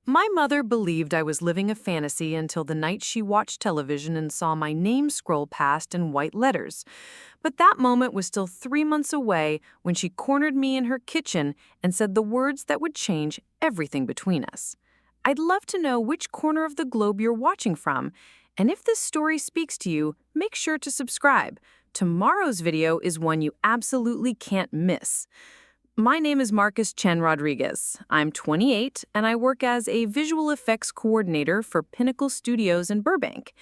My mother believed I was living a fantasy until the night she watched television and saw my name scroll past in white letters. But that moment was still 3 months away when she cornered me in her kitchen and said the words that would change everything between us. I'd love to know which corner of the globe you're watching from. And if this story speaks to you, make sure to subscribe. Tomorrow's video is one you absolutely can't miss. My name is Marcus Chen Rodriguez. I'm 28, and I work as a visual effects coordinator for Pinnacle Studios in Burbank.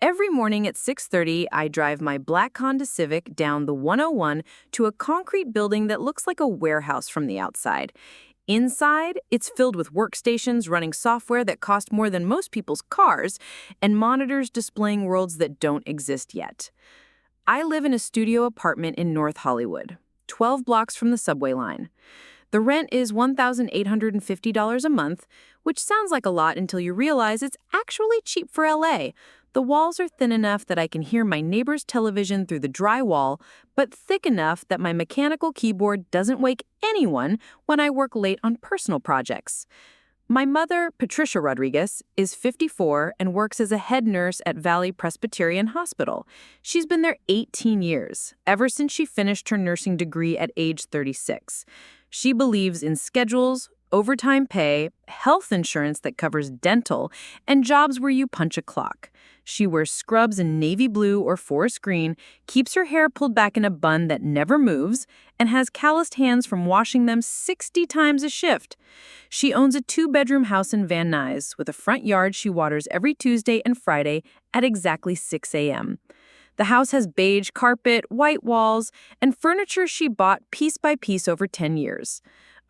Every morning at 6:30, I drive my black Honda Civic down the 101 to a concrete building that looks like a warehouse from the outside. Inside, it's filled with workstations running software that cost more than most people's cars and monitors displaying worlds that don't exist yet. I live in a studio apartment in North Hollywood, 12 blocks from the subway line. The rent is $1,850 a month, which sounds like a lot until you realize it's actually cheap for LA. The walls are thin enough that I can hear my neighbor's television through the drywall, but thick enough that my mechanical keyboard doesn't wake anyone when I work late on personal projects. My mother, Patricia Rodriguez, is 54 and works as a head nurse at Valley Presbyterian Hospital. She's been there 18 years, ever since she finished her nursing degree at age 36. She believes in schedules, overtime pay, health insurance that covers dental, and jobs where you punch a clock. She wears scrubs in navy blue or forest green, keeps her hair pulled back in a bun that never moves, and has calloused hands from washing them 60 times a shift. She owns a 2-bedroom house in Van Nuys with a front yard she waters every Tuesday and Friday at exactly 6 a.m. The house has beige carpet, white walls, and furniture she bought piece by piece over 10 years.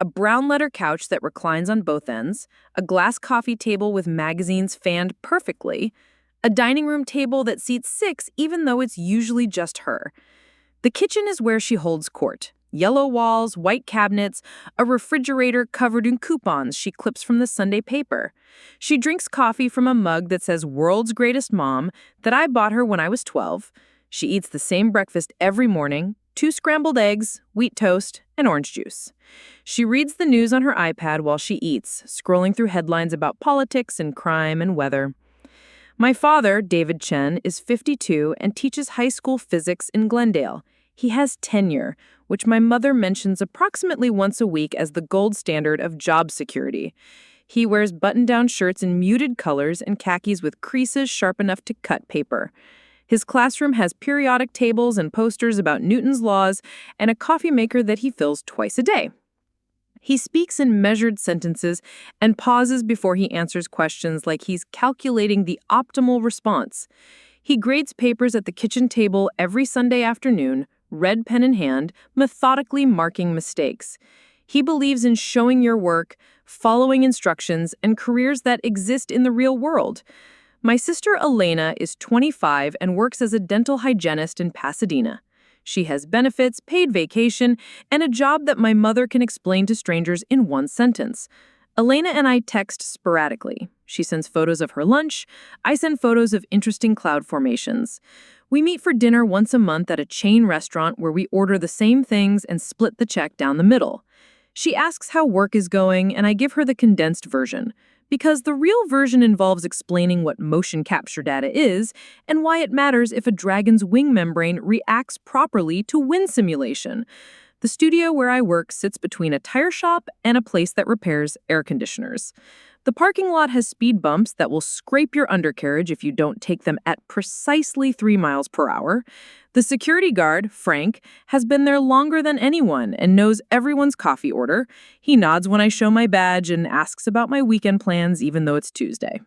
A brown leather couch that reclines on both ends, a glass coffee table with magazines fanned perfectly, a dining room table that seats 6 even though it's usually just her. The kitchen is where she holds court. Yellow walls, white cabinets, a refrigerator covered in coupons she clips from the Sunday paper. She drinks coffee from a mug that says World's Greatest Mom that I bought her when I was 12. She eats the same breakfast every morning, 2 scrambled eggs, wheat toast, and orange juice. She reads the news on her iPad while she eats, scrolling through headlines about politics and crime and weather. My father, David Chen, is 52 and teaches high school physics in Glendale. He has tenure, which my mother mentions approximately once a week as the gold standard of job security. He wears button-down shirts in muted colors and khakis with creases sharp enough to cut paper. His classroom has periodic tables and posters about Newton's laws and a coffee maker that he fills twice a day. He speaks in measured sentences and pauses before he answers questions like he's calculating the optimal response. He grades papers at the kitchen table every Sunday afternoon, red pen in hand, methodically marking mistakes. He believes in showing your work, following instructions, and careers that exist in the real world. My sister Elena is 25 and works as a dental hygienist in Pasadena. She has benefits, paid vacation, and a job that my mother can explain to strangers in one sentence. Elena and I text sporadically. She sends photos of her lunch. I send photos of interesting cloud formations. We meet for dinner once a month at a chain restaurant where we order the same things and split the check down the middle. She asks how work is going, and I give her the condensed version, because the real version involves explaining what motion capture data is and why it matters if a dragon's wing membrane reacts properly to wind simulation. The studio where I work sits between a tire shop and a place that repairs air conditioners. The parking lot has speed bumps that will scrape your undercarriage if you don't take them at precisely 3 miles per hour. The security guard, Frank, has been there longer than anyone and knows everyone's coffee order. He nods when I show my badge and asks about my weekend plans even though it's Tuesday.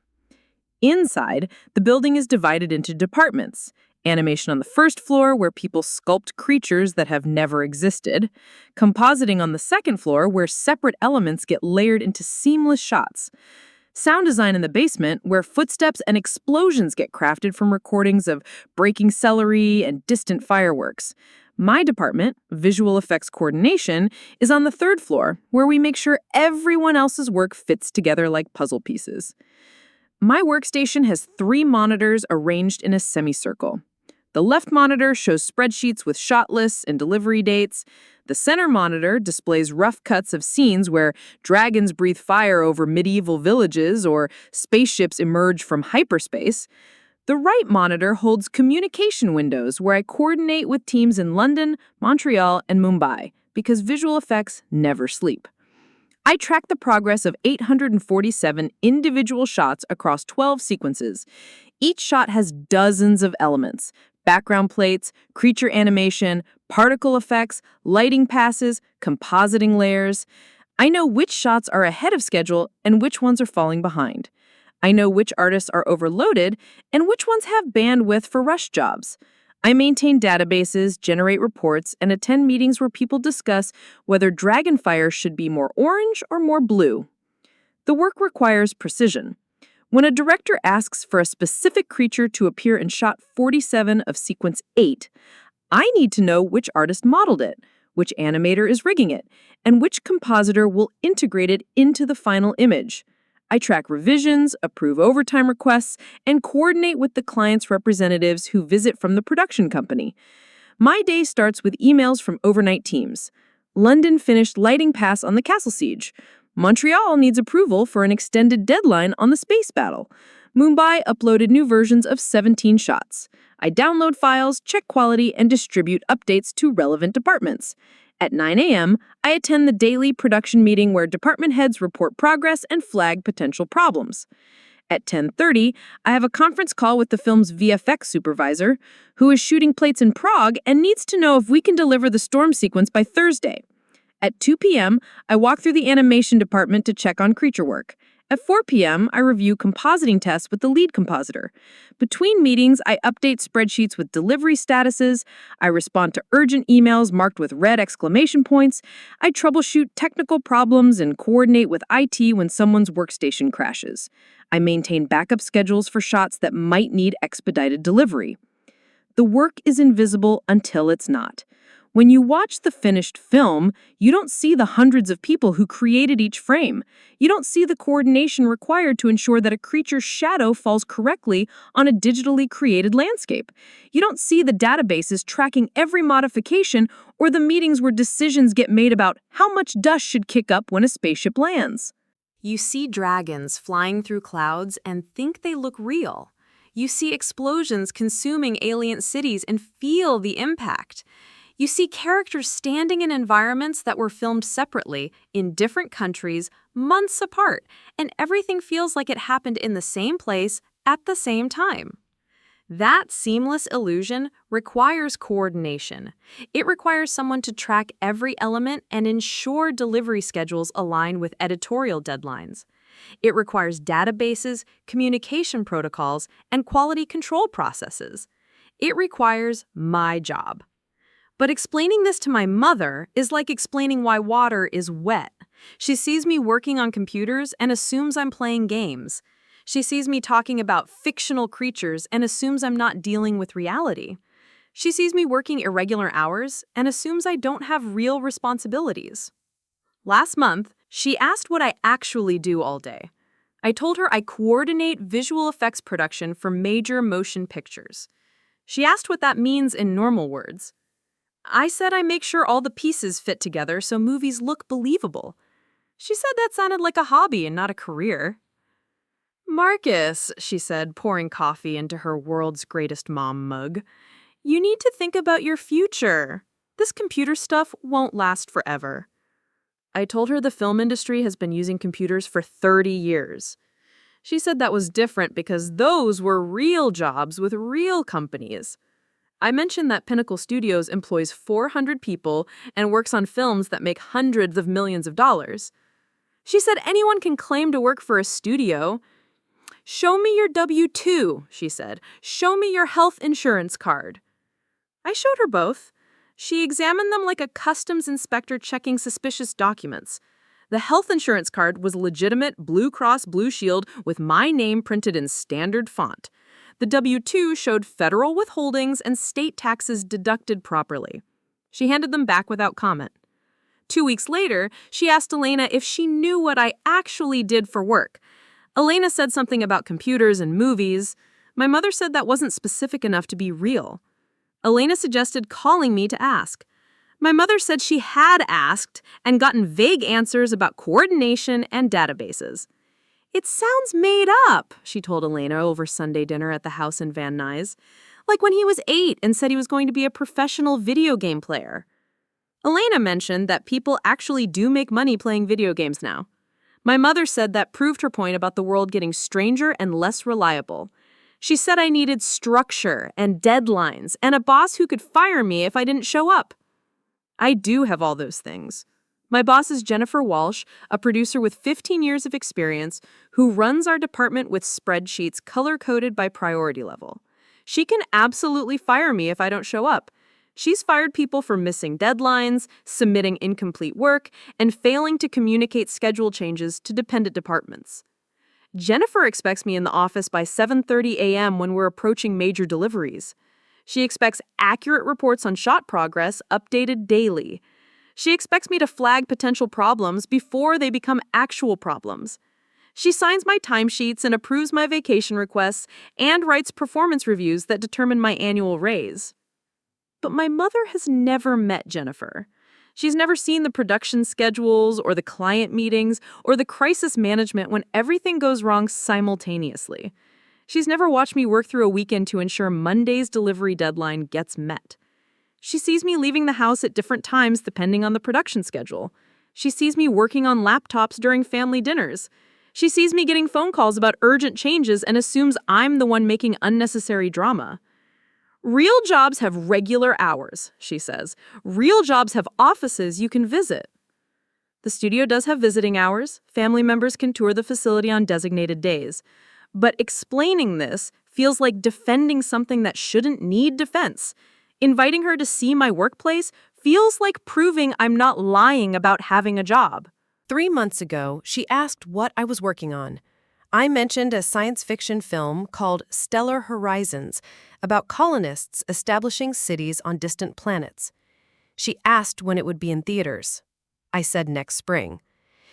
Inside, the building is divided into departments. Animation on the first floor, where people sculpt creatures that have never existed. Compositing on the second floor, where separate elements get layered into seamless shots. Sound design in the basement, where footsteps and explosions get crafted from recordings of breaking celery and distant fireworks. My department, visual effects coordination, is on the third floor, where we make sure everyone else's work fits together like puzzle pieces. My workstation has 3 monitors arranged in a semicircle. The left monitor shows spreadsheets with shot lists and delivery dates. The center monitor displays rough cuts of scenes where dragons breathe fire over medieval villages or spaceships emerge from hyperspace. The right monitor holds communication windows where I coordinate with teams in London, Montreal, and Mumbai, because visual effects never sleep. I track the progress of 847 individual shots across 12 sequences. Each shot has dozens of elements: background plates, creature animation, particle effects, lighting passes, compositing layers. I know which shots are ahead of schedule and which ones are falling behind. I know which artists are overloaded and which ones have bandwidth for rush jobs. I maintain databases, generate reports, and attend meetings where people discuss whether Dragonfire should be more orange or more blue. The work requires precision. When a director asks for a specific creature to appear in shot 47 of sequence 8, I need to know which artist modeled it, which animator is rigging it, and which compositor will integrate it into the final image. I track revisions, approve overtime requests, and coordinate with the client's representatives who visit from the production company. My day starts with emails from overnight teams. London finished lighting pass on the Castle Siege. Montreal needs approval for an extended deadline on the space battle. Mumbai uploaded new versions of 17 shots. I download files, check quality, and distribute updates to relevant departments. At 9 a.m., I attend the daily production meeting where department heads report progress and flag potential problems. At 10:30, I have a conference call with the film's VFX supervisor, who is shooting plates in Prague and needs to know if we can deliver the storm sequence by Thursday. At 2 p.m., I walk through the animation department to check on creature work. At 4 p.m., I review compositing tests with the lead compositor. Between meetings, I update spreadsheets with delivery statuses. I respond to urgent emails marked with red exclamation points. I troubleshoot technical problems and coordinate with IT when someone's workstation crashes. I maintain backup schedules for shots that might need expedited delivery. The work is invisible until it's not. When you watch the finished film, you don't see the hundreds of people who created each frame. You don't see the coordination required to ensure that a creature's shadow falls correctly on a digitally created landscape. You don't see the databases tracking every modification or the meetings where decisions get made about how much dust should kick up when a spaceship lands. You see dragons flying through clouds and think they look real. You see explosions consuming alien cities and feel the impact. You see characters standing in environments that were filmed separately, in different countries, months apart, and everything feels like it happened in the same place at the same time. That seamless illusion requires coordination. It requires someone to track every element and ensure delivery schedules align with editorial deadlines. It requires databases, communication protocols, and quality control processes. It requires my job. But explaining this to my mother is like explaining why water is wet. She sees me working on computers and assumes I'm playing games. She sees me talking about fictional creatures and assumes I'm not dealing with reality. She sees me working irregular hours and assumes I don't have real responsibilities. Last month, she asked what I actually do all day. I told her I coordinate visual effects production for major motion pictures. She asked what that means in normal words. I said I make sure all the pieces fit together so movies look believable. She said that sounded like a hobby and not a career. Marcus, she said, pouring coffee into her world's greatest mom mug, you need to think about your future. This computer stuff won't last forever. I told her the film industry has been using computers for 30 years. She said that was different because those were real jobs with real companies. I mentioned that Pinnacle Studios employs 400 people and works on films that make hundreds of millions of dollars. She said anyone can claim to work for a studio. Show me your W-2, she said. Show me your health insurance card. I showed her both. She examined them like a customs inspector checking suspicious documents. The health insurance card was legitimate Blue Cross Blue Shield with my name printed in standard font. The W-2 showed federal withholdings and state taxes deducted properly. She handed them back without comment. 2 weeks later, she asked Elena if she knew what I actually did for work. Elena said something about computers and movies. My mother said that wasn't specific enough to be real. Elena suggested calling me to ask. My mother said she had asked and gotten vague answers about coordination and databases. It sounds made up, she told Elena over Sunday dinner at the house in Van Nuys, like when he was 8 and said he was going to be a professional video game player. Elena mentioned that people actually do make money playing video games now. My mother said that proved her point about the world getting stranger and less reliable. She said I needed structure and deadlines and a boss who could fire me if I didn't show up. I do have all those things. My boss is Jennifer Walsh, a producer with 15 years of experience who runs our department with spreadsheets color-coded by priority level. She can absolutely fire me if I don't show up. She's fired people for missing deadlines, submitting incomplete work, and failing to communicate schedule changes to dependent departments. Jennifer expects me in the office by 7:30 a.m. when we're approaching major deliveries. She expects accurate reports on shot progress updated daily. She expects me to flag potential problems before they become actual problems. She signs my timesheets and approves my vacation requests and writes performance reviews that determine my annual raise. But my mother has never met Jennifer. She's never seen the production schedules or the client meetings or the crisis management when everything goes wrong simultaneously. She's never watched me work through a weekend to ensure Monday's delivery deadline gets met. She sees me leaving the house at different times depending on the production schedule. She sees me working on laptops during family dinners. She sees me getting phone calls about urgent changes and assumes I'm the one making unnecessary drama. Real jobs have regular hours, she says. Real jobs have offices you can visit. The studio does have visiting hours. Family members can tour the facility on designated days. But explaining this feels like defending something that shouldn't need defense. Inviting her to see my workplace feels like proving I'm not lying about having a job. 3 months ago, she asked what I was working on. I mentioned a science fiction film called Stellar Horizons about colonists establishing cities on distant planets. She asked when it would be in theaters. I said next spring.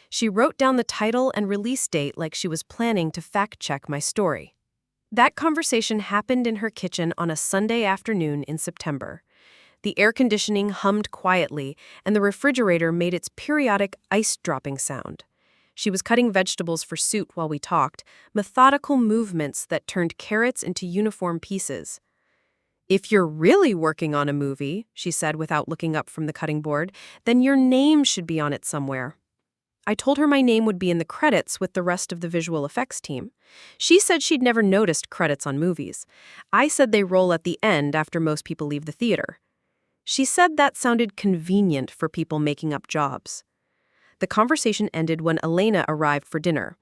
She wrote down the title and release date like she was planning to fact-check my story. That conversation happened in her kitchen on a Sunday afternoon in September. The air conditioning hummed quietly, and the refrigerator made its periodic ice-dropping sound. She was cutting vegetables for soup while we talked, methodical movements that turned carrots into uniform pieces. "If you're really working on a movie," she said without looking up from the cutting board, "then your name should be on it somewhere." I told her my name would be in the credits with the rest of the visual effects team. She said she'd never noticed credits on movies. I said they roll at the end after most people leave the theater. She said that sounded convenient for people making up jobs. The conversation ended when Elena arrived for dinner.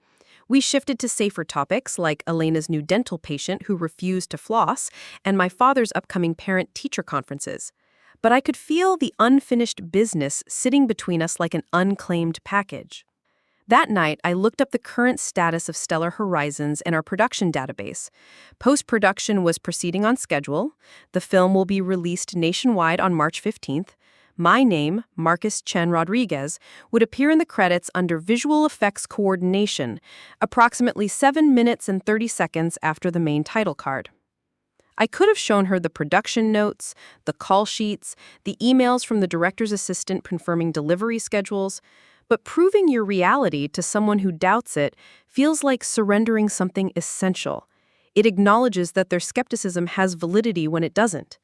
We shifted to safer topics like Elena's new dental patient who refused to floss and my father's upcoming parent-teacher conferences. But I could feel the unfinished business sitting between us like an unclaimed package. That night, I looked up the current status of Stellar Horizons in our production database. Post-production was proceeding on schedule. The film will be released nationwide on March 15th. My name, Marcus Chen Rodriguez, would appear in the credits under Visual Effects Coordination, approximately 7 minutes and 30 seconds after the main title card. I could have shown her the production notes, the call sheets, the emails from the director's assistant confirming delivery schedules, but proving your reality to someone who doubts it feels like surrendering something essential. It acknowledges that their skepticism has validity when it doesn't.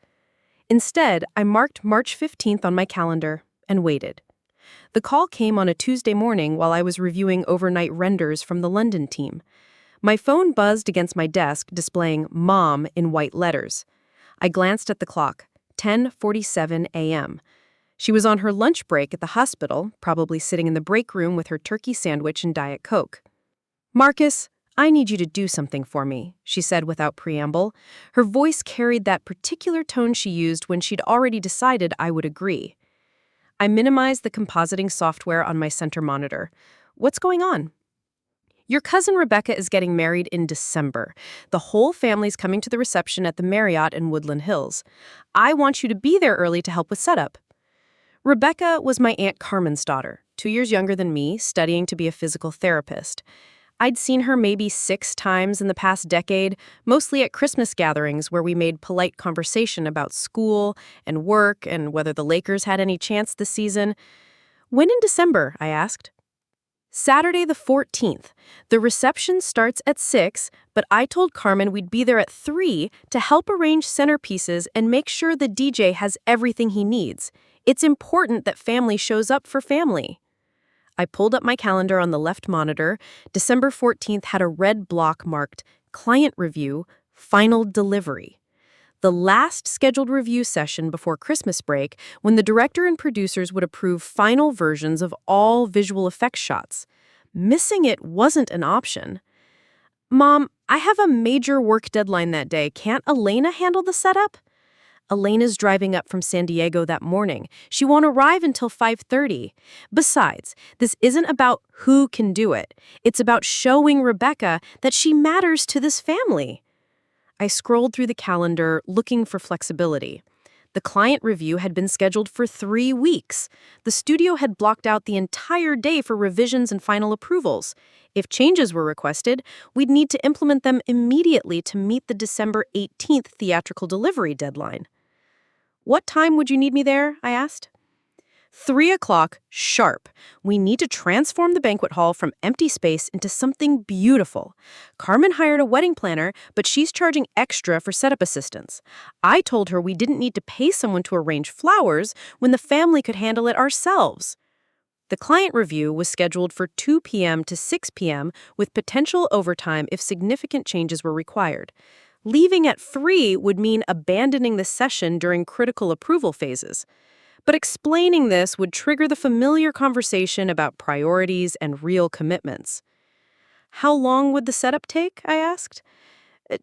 Instead, I marked March 15th on my calendar and waited. The call came on a Tuesday morning while I was reviewing overnight renders from the London team. My phone buzzed against my desk, displaying Mom in white letters. I glanced at the clock, 10:47 a.m. She was on her lunch break at the hospital, probably sitting in the break room with her turkey sandwich and Diet Coke. "Marcus, I need you to do something for me," she said without preamble. Her voice carried that particular tone she used when she'd already decided I would agree. I minimized the compositing software on my center monitor. "What's going on?" "Your cousin Rebecca is getting married in December. The whole family's coming to the reception at the Marriott in Woodland Hills. I want you to be there early to help with setup." Rebecca was my Aunt Carmen's daughter, 2 years younger than me, studying to be a physical therapist. I'd seen her maybe 6 times in the past decade, mostly at Christmas gatherings where we made polite conversation about school and work and whether the Lakers had any chance this season. When in December? I asked. Saturday the 14th. The reception starts at 6, but I told Carmen we'd be there at 3 to help arrange centerpieces and make sure the DJ has everything he needs. It's important that family shows up for family. I pulled up my calendar on the left monitor. December 14th had a red block marked Client Review, Final Delivery. The last scheduled review session before Christmas break, when the director and producers would approve final versions of all visual effects shots. Missing it wasn't an option. Mom, I have a major work deadline that day. Can't Elena handle the setup? Elena's driving up from San Diego that morning. She won't arrive until 5:30. Besides, this isn't about who can do it. It's about showing Rebecca that she matters to this family. I scrolled through the calendar, looking for flexibility. The client review had been scheduled for 3 weeks. The studio had blocked out the entire day for revisions and final approvals. If changes were requested, we'd need to implement them immediately to meet the December 18th theatrical delivery deadline. What time would you need me there? I asked. 3 o'clock, sharp. We need to transform the banquet hall from empty space into something beautiful. Carmen hired a wedding planner, but she's charging extra for setup assistance. I told her we didn't need to pay someone to arrange flowers when the family could handle it ourselves. The client review was scheduled for 2 p.m. to 6 p.m. with potential overtime if significant changes were required. Leaving at 3 would mean abandoning the session during critical approval phases. But explaining this would trigger the familiar conversation about priorities and real commitments. How long would the setup take? I asked.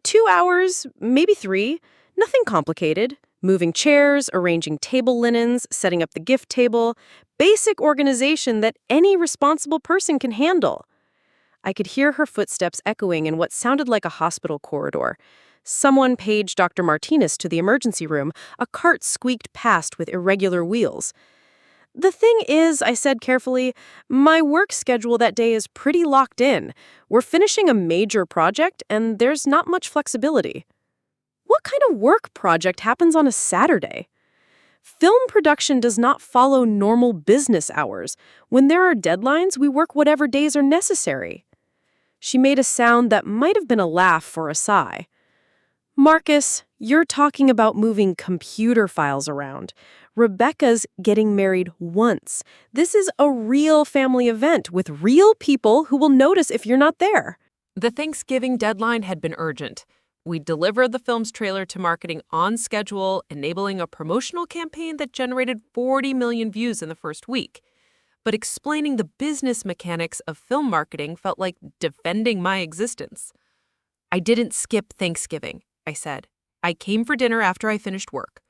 2 hours, maybe 3. Nothing complicated. Moving chairs, arranging table linens, setting up the gift table. Basic organization that any responsible person can handle. I could hear her footsteps echoing in what sounded like a hospital corridor. Someone paged Dr. Martinez to the emergency room. A cart squeaked past with irregular wheels. The thing is, I said carefully, my work schedule that day is pretty locked in. We're finishing a major project, and there's not much flexibility. What kind of work project happens on a Saturday? Film production does not follow normal business hours. When there are deadlines, we work whatever days are necessary. She made a sound that might have been a laugh or a sigh. Marcus, you're talking about moving computer files around. Rebecca's getting married once. This is a real family event with real people who will notice if you're not there. The Thanksgiving deadline had been urgent. We delivered the film's trailer to marketing on schedule, enabling a promotional campaign that generated 40 million views in the first week. But explaining the business mechanics of film marketing felt like defending my existence. I didn't skip Thanksgiving, I said. I came for dinner after I finished work.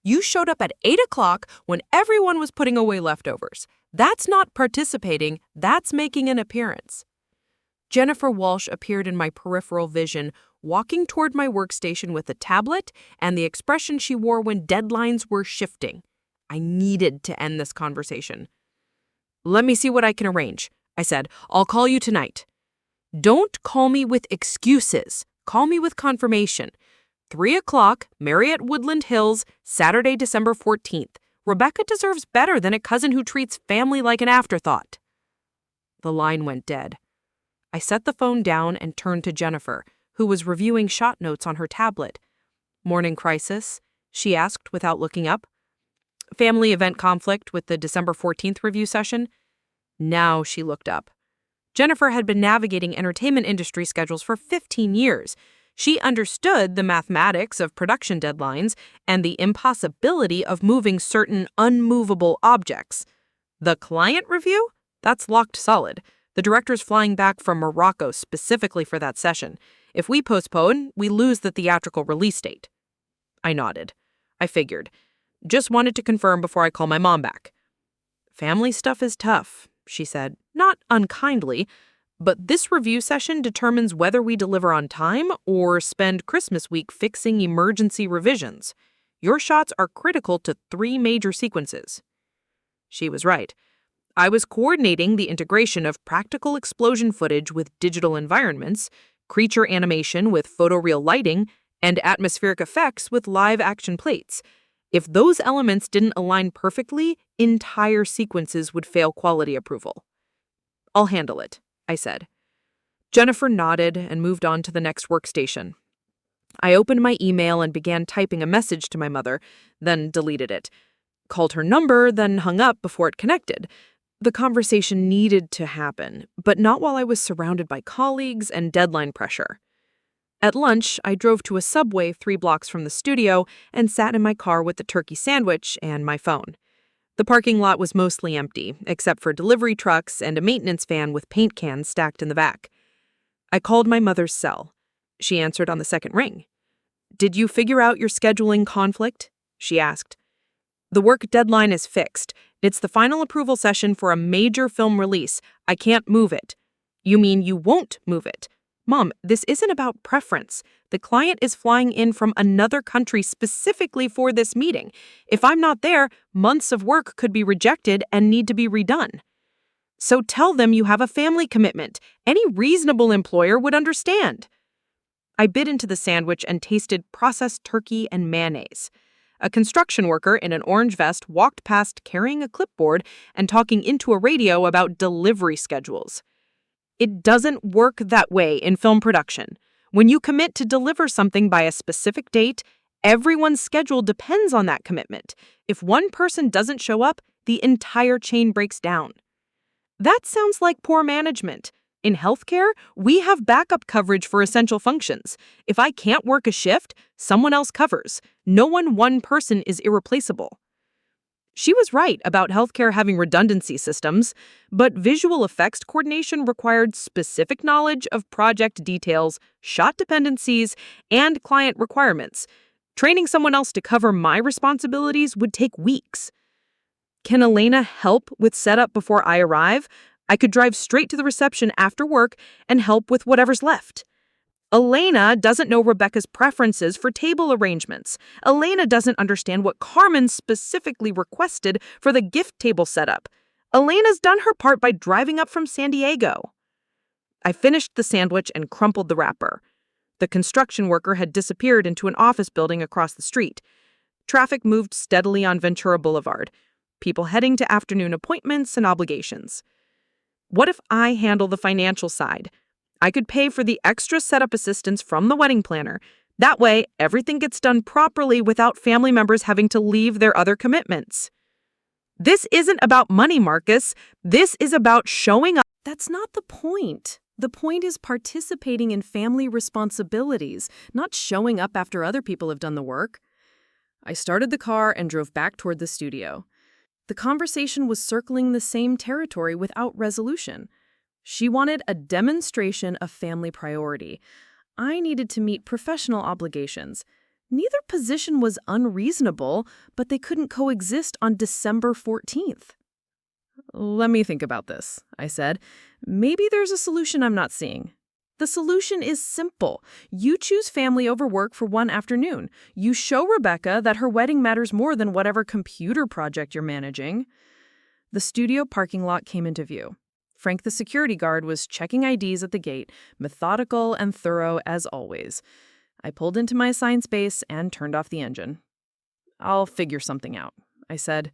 You showed up at 8 o'clock when everyone was putting away leftovers. That's not participating, that's making an appearance. Jennifer Walsh appeared in my peripheral vision, walking toward my workstation with a tablet and the expression she wore when deadlines were shifting. I needed to end this conversation. Let me see what I can arrange, I said. I'll call you tonight. Don't call me with excuses. Call me with confirmation. 3 o'clock, Marriott Woodland Hills, Saturday, December 14th. Rebecca deserves better than a cousin who treats family like an afterthought. The line went dead. I set the phone down and turned to Jennifer, who was reviewing shot notes on her tablet. Morning crisis? She asked without looking up. Family event conflict with the December 14th review session? Now she looked up. Jennifer had been navigating entertainment industry schedules for 15 years. She understood the mathematics of production deadlines and the impossibility of moving certain unmovable objects. The client review? That's locked solid. The director's flying back from Morocco specifically for that session. If we postpone, we lose the theatrical release date. I nodded. I figured. Just wanted to confirm before I call my mom back. Family stuff is tough, she said, not unkindly, but this review session determines whether we deliver on time or spend Christmas week fixing emergency revisions. Your shots are critical to 3 major sequences. She was right. I was coordinating the integration of practical explosion footage with digital environments, creature animation with photoreal lighting, and atmospheric effects with live-action plates. If those elements didn't align perfectly, entire sequences would fail quality approval. "I'll handle it," I said. Jennifer nodded and moved on to the next workstation. I opened my email and began typing a message to my mother, then deleted it. Called her number, then hung up before it connected. The conversation needed to happen, but not while I was surrounded by colleagues and deadline pressure. At lunch, I drove to a Subway 3 blocks from the studio and sat in my car with the turkey sandwich and my phone. The parking lot was mostly empty, except for delivery trucks and a maintenance van with paint cans stacked in the back. I called my mother's cell. She answered on the second ring. "Did you figure out your scheduling conflict?" she asked. "The work deadline is fixed. It's the final approval session for a major film release. I can't move it." "You mean you won't move it?" "Mom, this isn't about preference. The client is flying in from another country specifically for this meeting. If I'm not there, months of work could be rejected and need to be redone." "So tell them you have a family commitment. Any reasonable employer would understand." I bit into the sandwich and tasted processed turkey and mayonnaise. A construction worker in an orange vest walked past carrying a clipboard and talking into a radio about delivery schedules. It doesn't work that way in film production. When you commit to deliver something by a specific date, everyone's schedule depends on that commitment. If one person doesn't show up, the entire chain breaks down. That sounds like poor management. In healthcare, we have backup coverage for essential functions. If I can't work a shift, someone else covers. No one person is irreplaceable. She was right about healthcare having redundancy systems, but visual effects coordination required specific knowledge of project details, shot dependencies, and client requirements. Training someone else to cover my responsibilities would take weeks. "Can Elena help with setup before I arrive? I could drive straight to the reception after work and help with whatever's left." "Elena doesn't know Rebecca's preferences for table arrangements. Elena doesn't understand what Carmen specifically requested for the gift table setup. Elena's done her part by driving up from San Diego." I finished the sandwich and crumpled the wrapper. The construction worker had disappeared into an office building across the street. Traffic moved steadily on Ventura Boulevard, people heading to afternoon appointments and obligations. What if I handle the financial side? I could pay for the extra setup assistance from the wedding planner. That way, everything gets done properly without family members having to leave their other commitments. This isn't about money, Marcus. This is about showing up. That's not the point. The point is participating in family responsibilities, not showing up after other people have done the work. I started the car and drove back toward the studio. The conversation was circling the same territory without resolution. She wanted a demonstration of family priority. I needed to meet professional obligations. Neither position was unreasonable, but they couldn't coexist on December 14th. "Let me think about this," I said. "Maybe there's a solution I'm not seeing." The solution is simple. You choose family over work for one afternoon. You show Rebecca that her wedding matters more than whatever computer project you're managing. The studio parking lot came into view. Frank, the security guard, was checking IDs at the gate, methodical and thorough as always. I pulled into my assigned space and turned off the engine. "I'll figure something out," I said.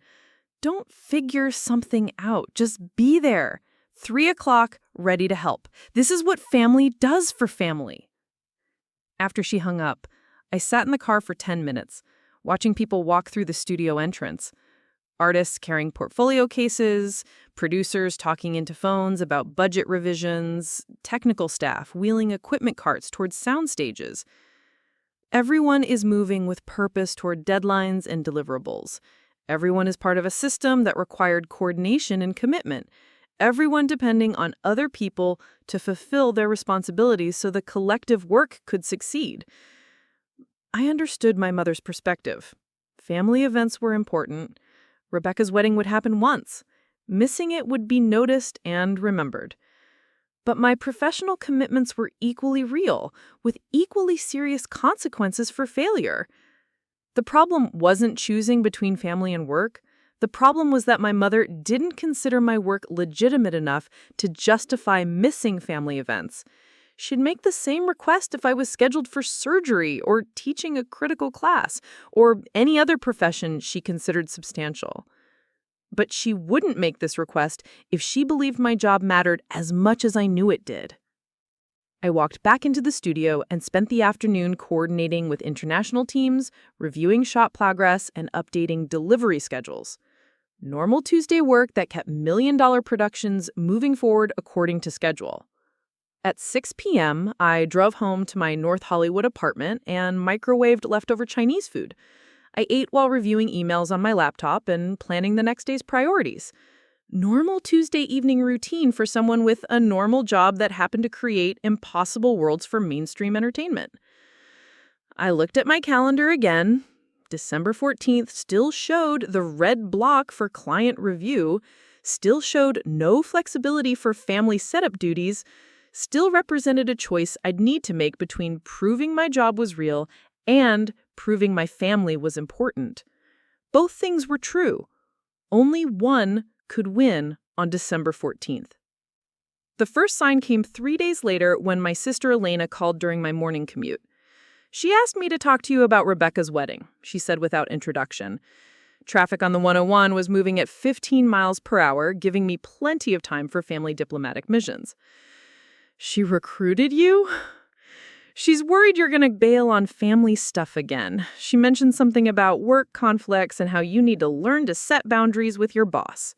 "Don't figure something out. Just be there. 3 o'clock, ready to help. This is what family does for family." After she hung up, I sat in the car for 10 minutes, watching people walk through the studio entrance. Artists carrying portfolio cases, producers talking into phones about budget revisions, technical staff wheeling equipment carts towards sound stages. Everyone is moving with purpose toward deadlines and deliverables. Everyone is part of a system that required coordination and commitment. Everyone depending on other people to fulfill their responsibilities so the collective work could succeed. I understood my mother's perspective. Family events were important. Rebecca's wedding would happen once. Missing it would be noticed and remembered. But my professional commitments were equally real, with equally serious consequences for failure. The problem wasn't choosing between family and work. The problem was that my mother didn't consider my work legitimate enough to justify missing family events. She'd make the same request if I was scheduled for surgery or teaching a critical class or any other profession she considered substantial. But she wouldn't make this request if she believed my job mattered as much as I knew it did. I walked back into the studio and spent the afternoon coordinating with international teams, reviewing shot progress, and updating delivery schedules. Normal Tuesday work that kept million-dollar productions moving forward according to schedule. At 6 p.m., I drove home to my North Hollywood apartment and microwaved leftover Chinese food. I ate while reviewing emails on my laptop and planning the next day's priorities. Normal Tuesday evening routine for someone with a normal job that happened to create impossible worlds for mainstream entertainment. I looked at my calendar again. December 14th still showed the red block for client review, still showed no flexibility for family setup duties, still represented a choice I'd need to make between proving my job was real and proving my family was important. Both things were true. Only one could win on December 14th. The first sign came 3 days later when my sister Elena called during my morning commute. She asked me to talk to you about Rebecca's wedding, she said without introduction. Traffic on the 101 was moving at 15 miles per hour, giving me plenty of time for family diplomatic missions. She recruited you? She's worried you're going to bail on family stuff again. She mentioned something about work conflicts and how you need to learn to set boundaries with your boss.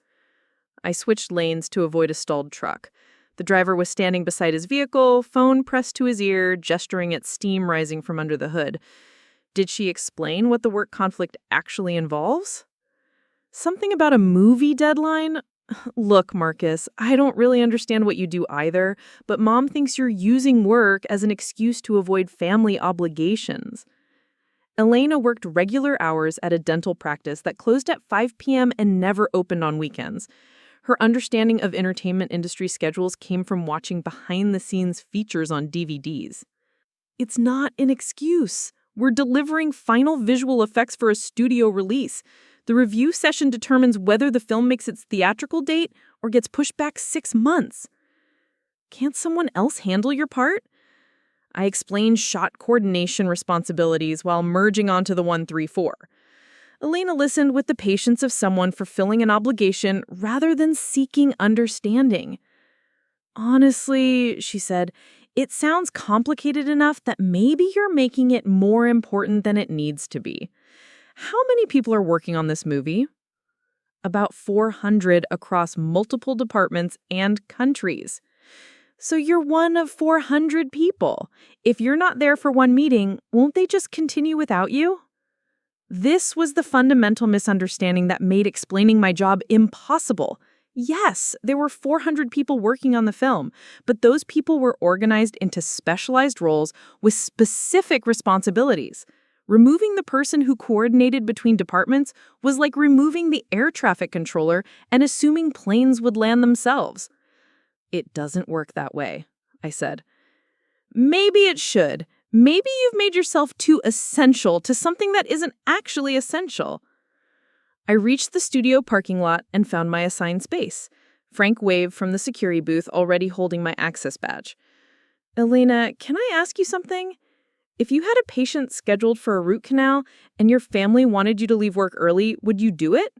I switched lanes to avoid a stalled truck. The driver was standing beside his vehicle, phone pressed to his ear, gesturing at steam rising from under the hood. Did she explain what the work conflict actually involves? Something about a movie deadline? Look, Marcus, I don't really understand what you do either, but Mom thinks you're using work as an excuse to avoid family obligations. Elena worked regular hours at a dental practice that closed at 5 p.m. and never opened on weekends. Her understanding of entertainment industry schedules came from watching behind-the-scenes features on DVDs. It's not an excuse. We're delivering final visual effects for a studio release. The review session determines whether the film makes its theatrical date or gets pushed back 6 months. Can't someone else handle your part? I explained shot coordination responsibilities while merging onto the 134. Elena listened with the patience of someone fulfilling an obligation rather than seeking understanding. Honestly, she said, it sounds complicated enough that maybe you're making it more important than it needs to be. How many people are working on this movie? About 400 across multiple departments and countries. So you're one of 400 people. If you're not there for one meeting, won't they just continue without you? This was the fundamental misunderstanding that made explaining my job impossible. Yes, there were 400 people working on the film, but those people were organized into specialized roles with specific responsibilities. Removing the person who coordinated between departments was like removing the air traffic controller and assuming planes would land themselves. It doesn't work that way, I said. Maybe it should. Maybe you've made yourself too essential to something that isn't actually essential. I reached the studio parking lot and found my assigned space. Frank waved from the security booth, already holding my access badge. Elena, can I ask you something? If you had a patient scheduled for a root canal and your family wanted you to leave work early, would you do it?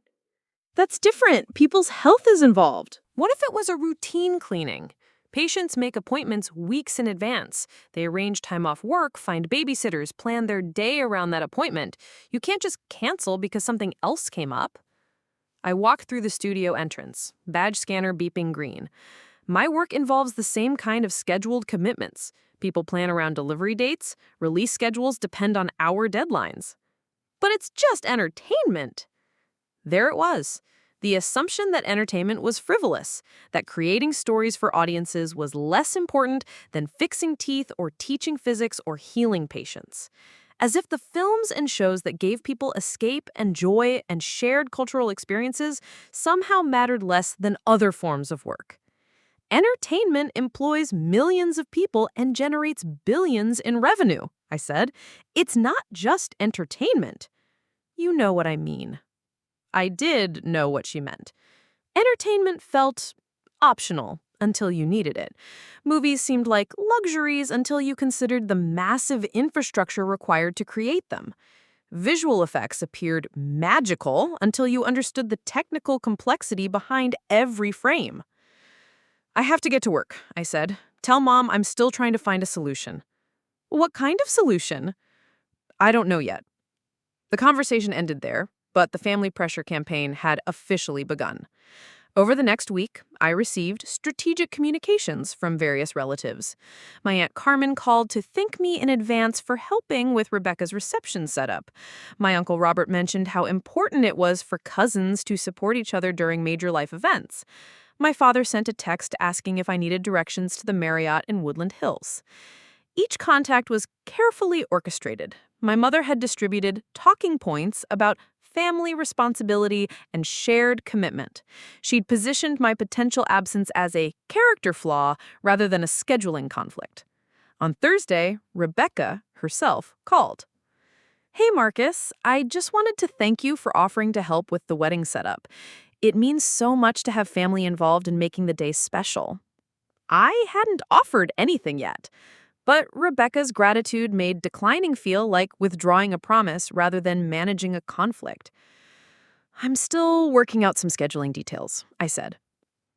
That's different. People's health is involved. What if it was a routine cleaning? Patients make appointments weeks in advance. They arrange time off work, find babysitters, plan their day around that appointment. You can't just cancel because something else came up. I walk through the studio entrance, badge scanner beeping green. My work involves the same kind of scheduled commitments. People plan around delivery dates. Release schedules depend on our deadlines. But it's just entertainment. There it was. The assumption that entertainment was frivolous, that creating stories for audiences was less important than fixing teeth or teaching physics or healing patients. As if the films and shows that gave people escape and joy and shared cultural experiences somehow mattered less than other forms of work. Entertainment employs millions of people and generates billions in revenue, I said. It's not just entertainment. You know what I mean. I did know what she meant. Entertainment felt optional until you needed it. Movies seemed like luxuries until you considered the massive infrastructure required to create them. Visual effects appeared magical until you understood the technical complexity behind every frame. I have to get to work, I said. Tell Mom I'm still trying to find a solution. What kind of solution? I don't know yet. The conversation ended there, but the family pressure campaign had officially begun. Over the next week, I received strategic communications from various relatives. My Aunt Carmen called to thank me in advance for helping with Rebecca's reception setup. My Uncle Robert mentioned how important it was for cousins to support each other during major life events. My father sent a text asking if I needed directions to the Marriott in Woodland Hills. Each contact was carefully orchestrated. My mother had distributed talking points about family responsibility and shared commitment. She'd positioned my potential absence as a character flaw rather than a scheduling conflict. On Thursday, Rebecca herself called. "Hey, Marcus, I just wanted to thank you for offering to help with the wedding setup. It means so much to have family involved in making the day special." I hadn't offered anything yet. But Rebecca's gratitude made declining feel like withdrawing a promise rather than managing a conflict. "I'm still working out some scheduling details," I said.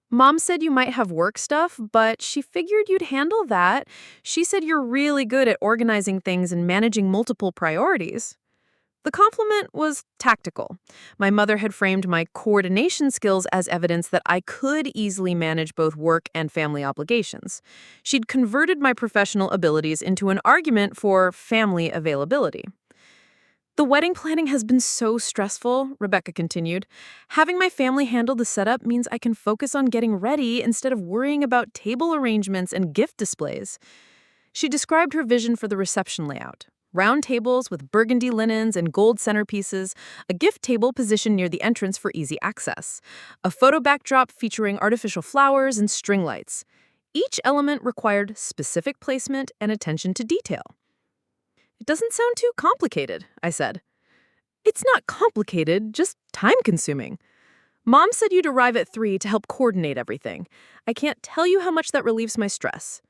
"Mom said you might have work stuff, but she figured you'd handle that. She said you're really good at organizing things and managing multiple priorities." The compliment was tactical. My mother had framed my coordination skills as evidence that I could easily manage both work and family obligations. She'd converted my professional abilities into an argument for family availability. "The wedding planning has been so stressful," Rebecca continued. "Having my family handle the setup means I can focus on getting ready instead of worrying about table arrangements and gift displays." She described her vision for the reception layout. Round tables with burgundy linens and gold centerpieces, a gift table positioned near the entrance for easy access, a photo backdrop featuring artificial flowers and string lights. Each element required specific placement and attention to detail. "It doesn't sound too complicated," I said. "It's not complicated, just time-consuming. Mom said you'd arrive at 3 to help coordinate everything. I can't tell you how much that relieves my stress."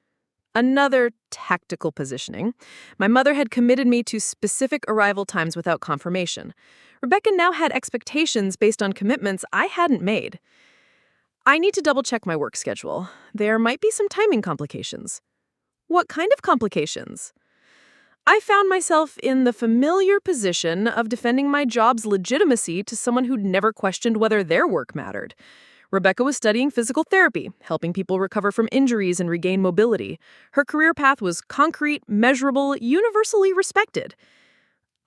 Another tactical positioning. My mother had committed me to specific arrival times without confirmation. Rebecca now had expectations based on commitments I hadn't made. "I need to double-check my work schedule. There might be some timing complications." "What kind of complications?" I found myself in the familiar position of defending my job's legitimacy to someone who'd never questioned whether their work mattered. Rebecca was studying physical therapy, helping people recover from injuries and regain mobility. Her career path was concrete, measurable, universally respected.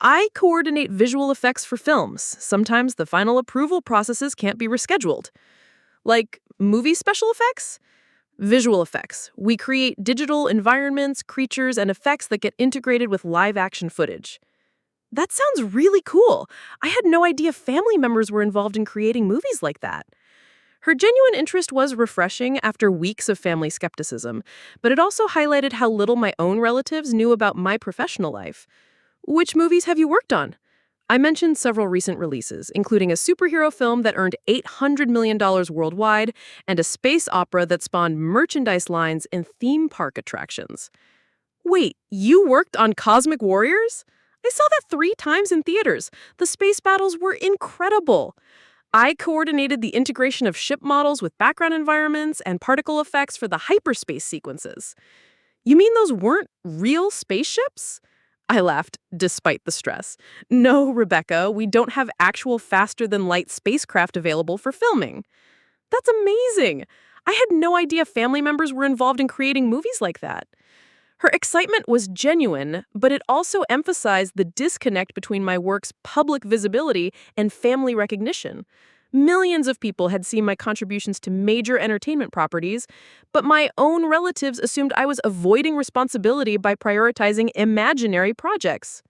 I coordinate visual effects for films. Sometimes the final approval processes can't be rescheduled. Like movie special effects? Visual effects. We create digital environments, creatures, and effects that get integrated with live-action footage. That sounds really cool. I had no idea family members were involved in creating movies like that. Her genuine interest was refreshing after weeks of family skepticism, but it also highlighted how little my own relatives knew about my professional life. "Which movies have you worked on?" I mentioned several recent releases, including a superhero film that earned $800 million worldwide and a space opera that spawned merchandise lines in theme park attractions. "Wait, you worked on Cosmic Warriors? I saw that 3 times in theaters. The space battles were incredible. I coordinated the integration of ship models with background environments and particle effects for the hyperspace sequences." "You mean those weren't real spaceships?" I laughed, despite the stress. "No, Rebecca, we don't have actual faster-than-light spacecraft available for filming." "That's amazing! I had no idea family members were involved in creating movies like that." Her excitement was genuine, but it also emphasized the disconnect between my work's public visibility and family recognition. Millions of people had seen my contributions to major entertainment properties, but my own relatives assumed I was avoiding responsibility by prioritizing imaginary projects.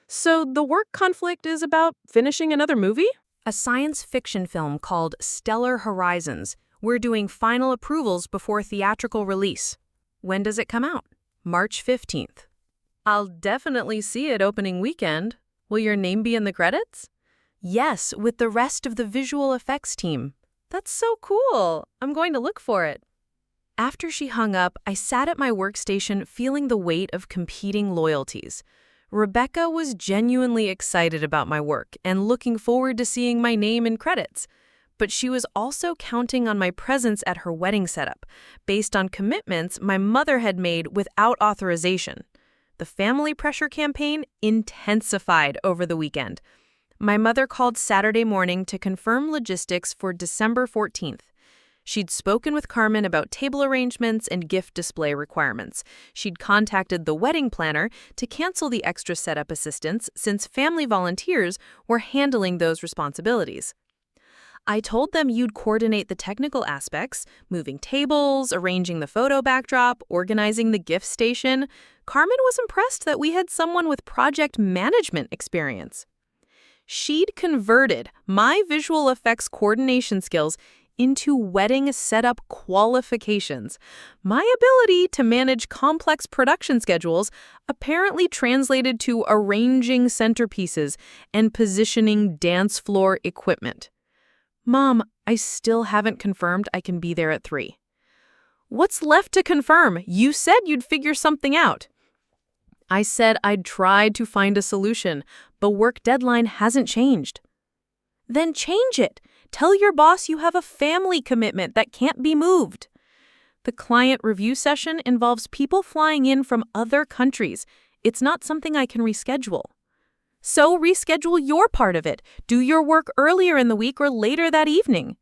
"So the work conflict is about finishing another movie?" "A science fiction film called Stellar Horizons. We're doing final approvals before theatrical release." "When does it come out?" "March 15th. "I'll definitely see it opening weekend. Will your name be in the credits?" Yes, with the rest of the visual effects team. That's so cool. I'm going to look for it. After she hung up, I sat at my workstation feeling the weight of competing loyalties. Rebecca was genuinely excited about my work and looking forward to seeing my name in credits. But she was also counting on my presence at her wedding setup, based on commitments my mother had made without authorization. The family pressure campaign intensified over the weekend. My mother called Saturday morning to confirm logistics for December 14th. She'd spoken with Carmen about table arrangements and gift display requirements. She'd contacted the wedding planner to cancel the extra setup assistance since family volunteers were handling those responsibilities. I told them you'd coordinate the technical aspects, moving tables, arranging the photo backdrop, organizing the gift station. Carmen was impressed that we had someone with project management experience. She'd converted my visual effects coordination skills into wedding setup qualifications. My ability to manage complex production schedules apparently translated to arranging centerpieces and positioning dance floor equipment. Mom, I still haven't confirmed I can be there at 3. What's left to confirm? You said you'd figure something out. I said I'd tried to find a solution, but work deadline hasn't changed. Then change it. Tell your boss you have a family commitment that can't be moved. The client review session involves people flying in from other countries. It's not something I can reschedule. So reschedule your part of it. Do your work earlier in the week or later that evening.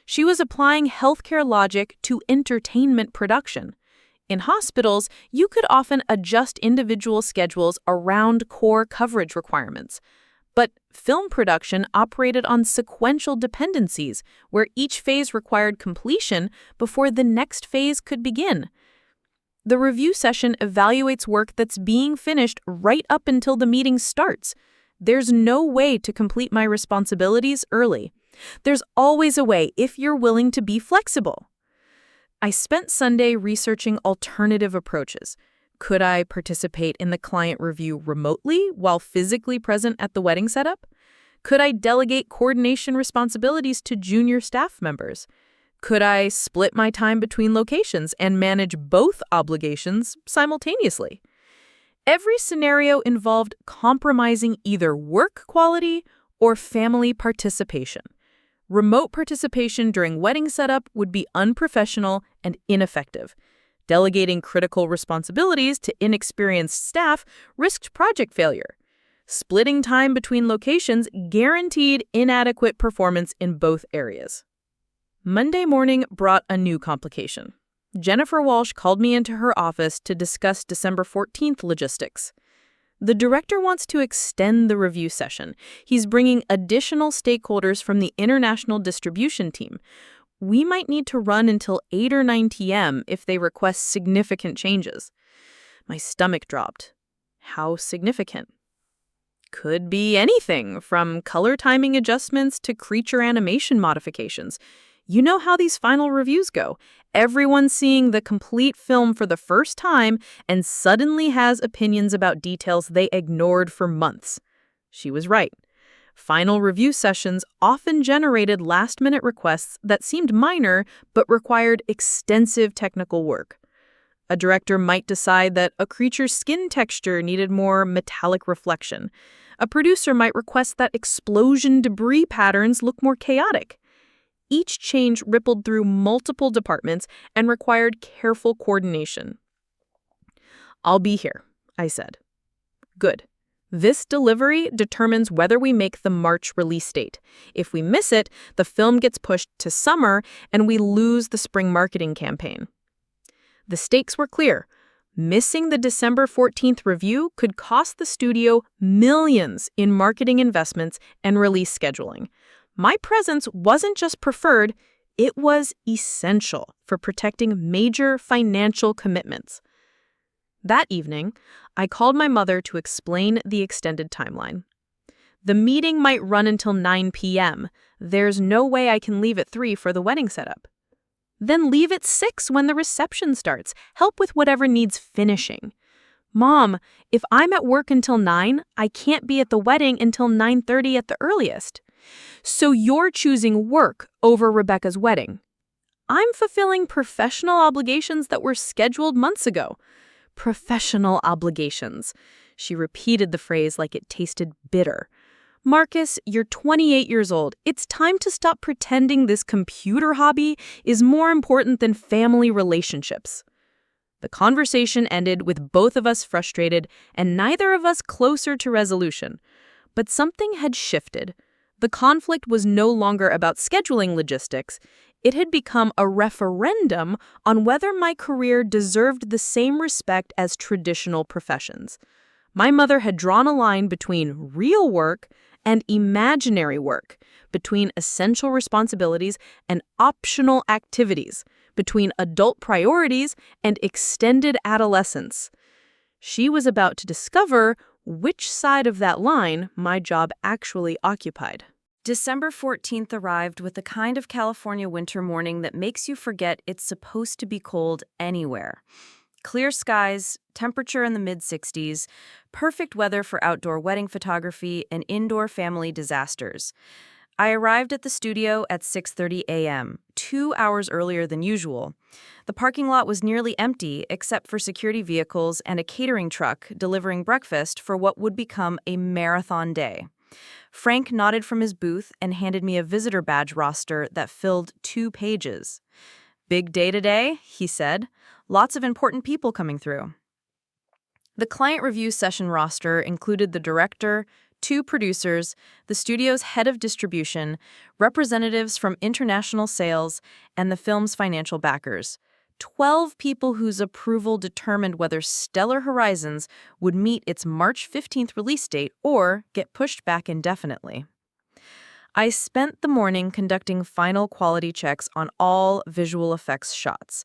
She was applying healthcare logic to entertainment production. In hospitals, you could often adjust individual schedules around core coverage requirements. But film production operated on sequential dependencies, where each phase required completion before the next phase could begin. The review session evaluates work that's being finished right up until the meeting starts. There's no way to complete my responsibilities early. There's always a way if you're willing to be flexible. I spent Sunday researching alternative approaches. Could I participate in the client review remotely while physically present at the wedding setup? Could I delegate coordination responsibilities to junior staff members? Could I split my time between locations and manage both obligations simultaneously? Every scenario involved compromising either work quality or family participation. Remote participation during wedding setup would be unprofessional and ineffective. Delegating critical responsibilities to inexperienced staff risked project failure. Splitting time between locations guaranteed inadequate performance in both areas. Monday morning brought a new complication. Jennifer Walsh called me into her office to discuss December 14th logistics. The director wants to extend the review session. He's bringing additional stakeholders from the international distribution team. We might need to run until 8 or 9 p.m. if they request significant changes. My stomach dropped. How significant? Could be anything from color timing adjustments to creature animation modifications. You know how these final reviews go. Everyone's seeing the complete film for the first time and suddenly has opinions about details they ignored for months. She was right. Final review sessions often generated last-minute requests that seemed minor but required extensive technical work. A director might decide that a creature's skin texture needed more metallic reflection. A producer might request that explosion debris patterns look more chaotic. Each change rippled through multiple departments and required careful coordination. "I'll be here," I said. "Good. This delivery determines whether we make the March release date. If we miss it, the film gets pushed to summer and we lose the spring marketing campaign." The stakes were clear. Missing the December 14th review could cost the studio millions in marketing investments and release scheduling. My presence wasn't just preferred, it was essential for protecting major financial commitments. That evening, I called my mother to explain the extended timeline. The meeting might run until 9 p.m. There's no way I can leave at 3 for the wedding setup. Then leave at 6 when the reception starts. Help with whatever needs finishing. Mom, if I'm at work until 9, I can't be at the wedding until 9:30 at the earliest. So you're choosing work over Rebecca's wedding. I'm fulfilling professional obligations that were scheduled months ago. Professional obligations. She repeated the phrase like it tasted bitter. Marcus, you're 28 years old. It's time to stop pretending this computer hobby is more important than family relationships. The conversation ended with both of us frustrated and neither of us closer to resolution. But something had shifted. The conflict was no longer about scheduling logistics. It had become a referendum on whether my career deserved the same respect as traditional professions. My mother had drawn a line between real work and imaginary work, between essential responsibilities and optional activities, between adult priorities and extended adolescence. She was about to discover which side of that line my job actually occupied. December 14th arrived with the kind of California winter morning that makes you forget it's supposed to be cold anywhere. Clear skies, temperature in the mid-60s, perfect weather for outdoor wedding photography and indoor family disasters. I arrived at the studio at 6:30 a.m., 2 hours earlier than usual. The parking lot was nearly empty except for security vehicles and a catering truck delivering breakfast for what would become a marathon day. Frank nodded from his booth and handed me a visitor badge roster that filled 2 pages. "Big day today," he said. "Lots of important people coming through." The client review session roster included the director, 2 producers, the studio's head of distribution, representatives from international sales, and the film's financial backers. 12 people whose approval determined whether Stellar Horizons would meet its March 15th release date or get pushed back indefinitely. I spent the morning conducting final quality checks on all visual effects shots.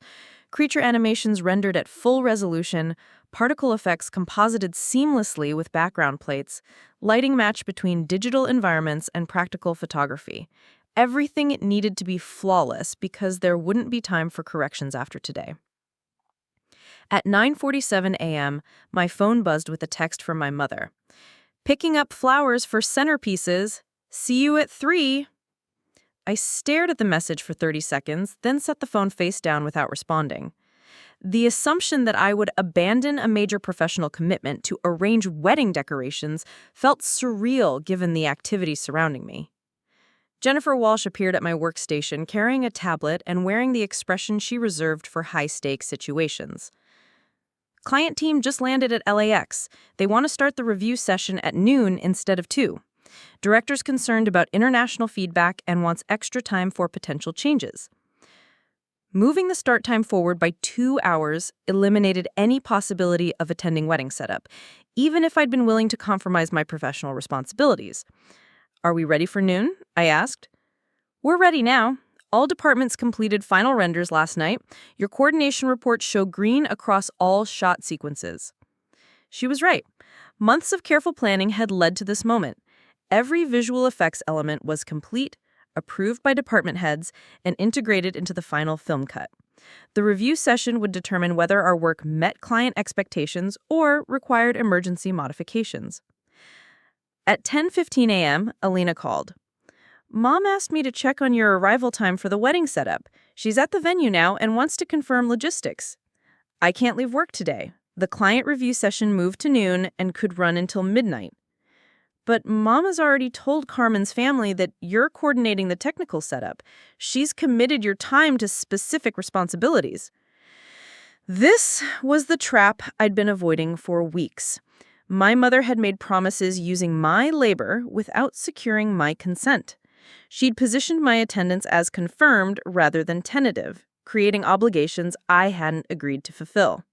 Creature animations rendered at full resolution, particle effects composited seamlessly with background plates, lighting matched between digital environments and practical photography. Everything needed to be flawless because there wouldn't be time for corrections after today. At 9:47 a.m., my phone buzzed with a text from my mother. "Picking up flowers for centerpieces. See you at 3. I stared at the message for 30 seconds, then set the phone face down without responding. The assumption that I would abandon a major professional commitment to arrange wedding decorations felt surreal given the activity surrounding me. Jennifer Walsh appeared at my workstation carrying a tablet and wearing the expression she reserved for high-stakes situations. "Client team just landed at LAX. They want to start the review session at noon instead of 2. Director's concerned about international feedback and wants extra time for potential changes." Moving the start time forward by 2 hours eliminated any possibility of attending wedding setup, even if I'd been willing to compromise my professional responsibilities. "Are we ready for noon?" I asked. "We're ready now. All departments completed final renders last night. Your coordination reports show green across all shot sequences." She was right. Months of careful planning had led to this moment. Every visual effects element was complete, approved by department heads, and integrated into the final film cut. The review session would determine whether our work met client expectations or required emergency modifications. At 10:15 a.m., Alina called. "Mom asked me to check on your arrival time for the wedding setup. She's at the venue now and wants to confirm logistics. I can't leave work today. The client review session moved to noon and could run until midnight. But Mama's already told Carmen's family that you're coordinating the technical setup. She's committed your time to specific responsibilities." This was the trap I'd been avoiding for weeks. My mother had made promises using my labor without securing my consent. She'd positioned my attendance as confirmed rather than tentative, creating obligations I hadn't agreed to fulfill.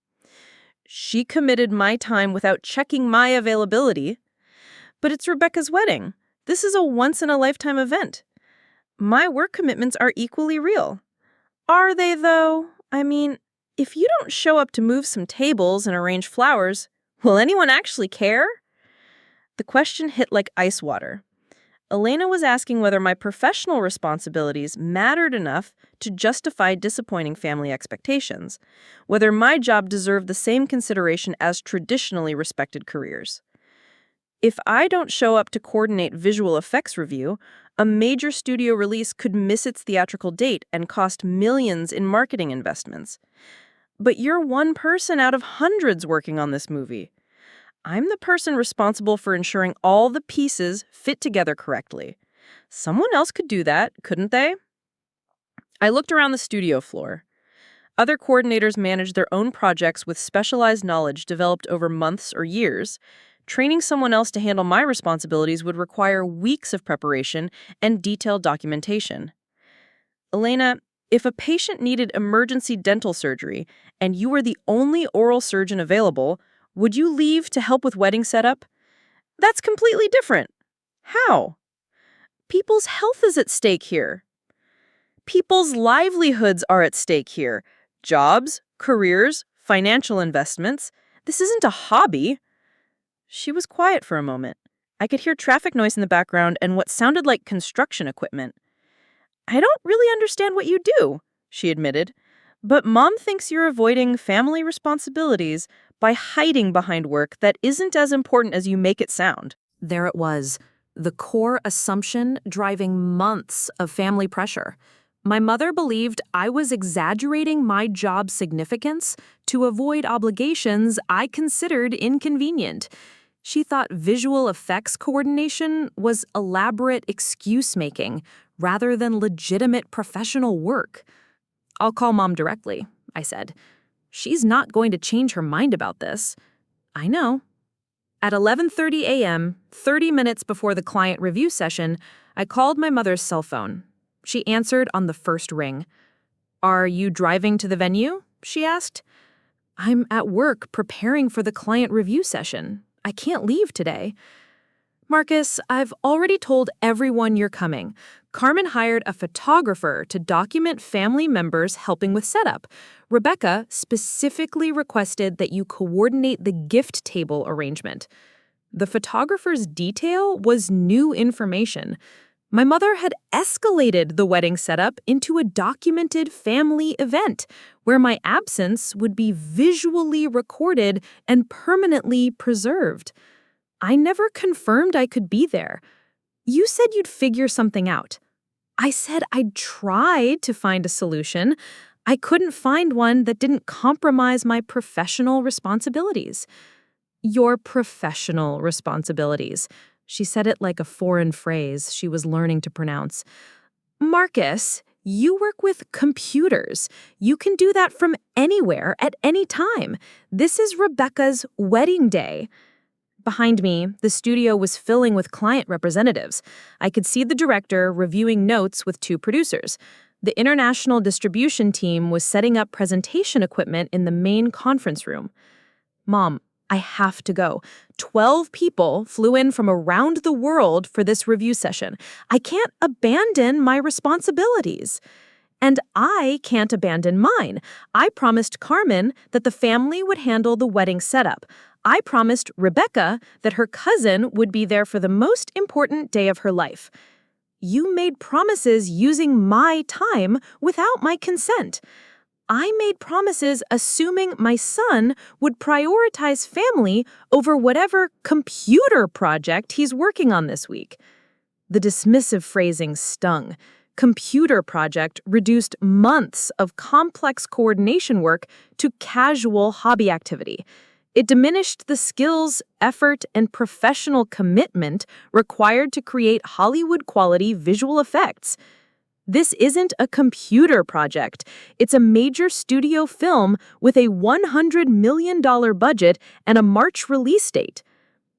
She committed my time without checking my availability. But it's Rebecca's wedding. This is a once-in-a-lifetime event. My work commitments are equally real. Are they, though? I mean, if you don't show up to move some tables and arrange flowers, will anyone actually care? The question hit like ice water. Elena was asking whether my professional responsibilities mattered enough to justify disappointing family expectations, whether my job deserved the same consideration as traditionally respected careers. If I don't show up to coordinate visual effects review, a major studio release could miss its theatrical date and cost millions in marketing investments. But you're one person out of hundreds working on this movie. I'm the person responsible for ensuring all the pieces fit together correctly. Someone else could do that, couldn't they? I looked around the studio floor. Other coordinators manage their own projects with specialized knowledge developed over months or years. Training someone else to handle my responsibilities would require weeks of preparation and detailed documentation. Elena, if a patient needed emergency dental surgery and you were the only oral surgeon available, would you leave to help with wedding setup? That's completely different. How? People's health is at stake here. People's livelihoods are at stake here. Jobs, careers, financial investments. This isn't a hobby. She was quiet for a moment. I could hear traffic noise in the background and what sounded like construction equipment. I don't really understand what you do, she admitted, but Mom thinks you're avoiding family responsibilities by hiding behind work that isn't as important as you make it sound. There it was, the core assumption driving months of family pressure. My mother believed I was exaggerating my job's significance to avoid obligations I considered inconvenient. She thought visual effects coordination was elaborate excuse-making rather than legitimate professional work. "I'll call Mom directly," I said. "She's not going to change her mind about this." "I know." At 11:30 a.m., 30 minutes before the client review session, I called my mother's cell phone. She answered on the first ring. "Are you driving to the venue?" she asked. "I'm at work preparing for the client review session. I can't leave today." "Marcus, I've already told everyone you're coming. Carmen hired a photographer to document family members helping with setup. Rebecca specifically requested that you coordinate the gift table arrangement." The photographer's detail was new information. My mother had escalated the wedding setup into a documented family event where my absence would be visually recorded and permanently preserved. I never confirmed I could be there. "You said you'd figure something out." I said I'd tried to find a solution. I couldn't find one that didn't compromise my professional responsibilities. "Your professional responsibilities." She said it like a foreign phrase she was learning to pronounce. "Marcus, you work with computers. You can do that from anywhere at any time. This is Rebecca's wedding day." Behind me, the studio was filling with client representatives. I could see the director reviewing notes with two producers. The international distribution team was setting up presentation equipment in the main conference room. "Mom, I have to go. 12 people flew in from around the world for this review session. I can't abandon my responsibilities." "And I can't abandon mine. I promised Carmen that the family would handle the wedding setup. I promised Rebecca that her cousin would be there for the most important day of her life. You made promises using my time without my consent. I made promises assuming my son would prioritize family over whatever computer project he's working on this week." The dismissive phrasing stung. Computer project reduced months of complex coordination work to casual hobby activity. It diminished the skills, effort, and professional commitment required to create Hollywood-quality visual effects. This isn't a computer project. It's a major studio film with a $100 million budget and a March release date.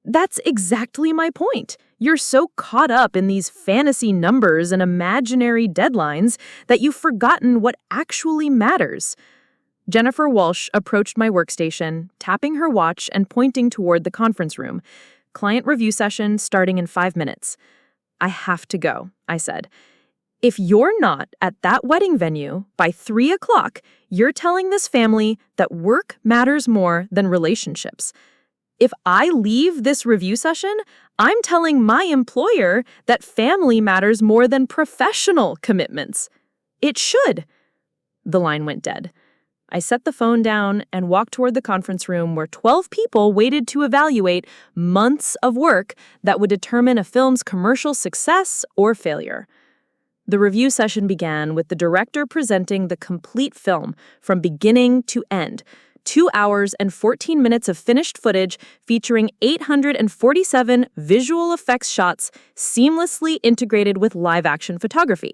That's exactly my point. You're so caught up in these fantasy numbers and imaginary deadlines that you've forgotten what actually matters. Jennifer Walsh approached my workstation, tapping her watch and pointing toward the conference room. "Client review session starting in 5 minutes." "I have to go," I said. "If you're not at that wedding venue by 3 o'clock, you're telling this family that work matters more than relationships. If I leave this review session, I'm telling my employer that family matters more than professional commitments. It should." The line went dead. I set the phone down and walked toward the conference room where 12 people waited to evaluate months of work that would determine a film's commercial success or failure. The review session began with the director presenting the complete film from beginning to end, 2 hours and 14 minutes of finished footage featuring 847 visual effects shots seamlessly integrated with live-action photography.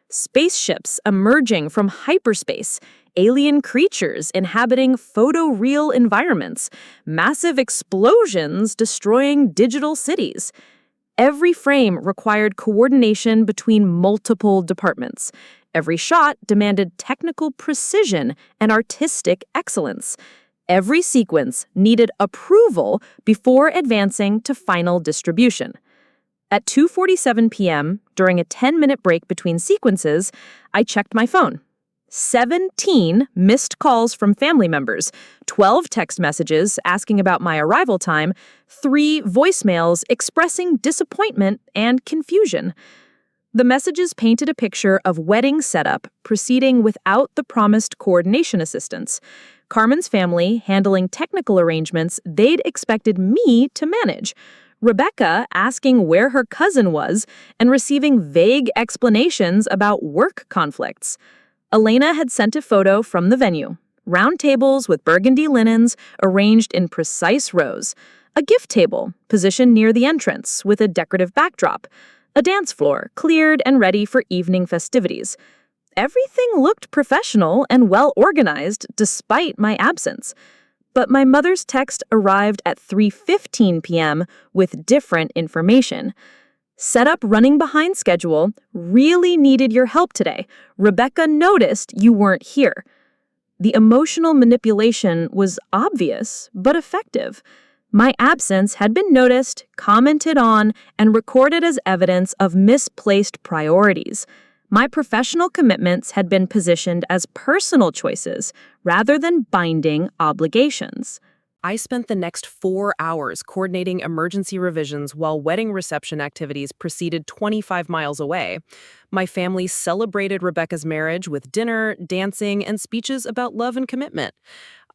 Spaceships emerging from hyperspace, alien creatures inhabiting photoreal environments, massive explosions destroying digital cities. Every frame required coordination between multiple departments. Every shot demanded technical precision and artistic excellence. Every sequence needed approval before advancing to final distribution. At 2:47 p.m., during a 10-minute break between sequences, I checked my phone. 17 missed calls from family members, 12 text messages asking about my arrival time, 3 voicemails expressing disappointment and confusion. The messages painted a picture of wedding setup proceeding without the promised coordination assistance. Carmen's family handling technical arrangements they'd expected me to manage. Rebecca asking where her cousin was and receiving vague explanations about work conflicts. Elena had sent a photo from the venue. Round tables with burgundy linens arranged in precise rows. A gift table positioned near the entrance with a decorative backdrop. A dance floor cleared and ready for evening festivities. Everything looked professional and well organized despite my absence. But my mother's text arrived at 3:15 p.m. with different information. Setup running behind schedule, really needed your help today. Rebecca noticed you weren't here. The emotional manipulation was obvious, but effective. My absence had been noticed, commented on, and recorded as evidence of misplaced priorities. My professional commitments had been positioned as personal choices rather than binding obligations. I spent the next 4 hours coordinating emergency revisions while wedding reception activities proceeded 25 miles away. My family celebrated Rebecca's marriage with dinner, dancing, and speeches about love and commitment.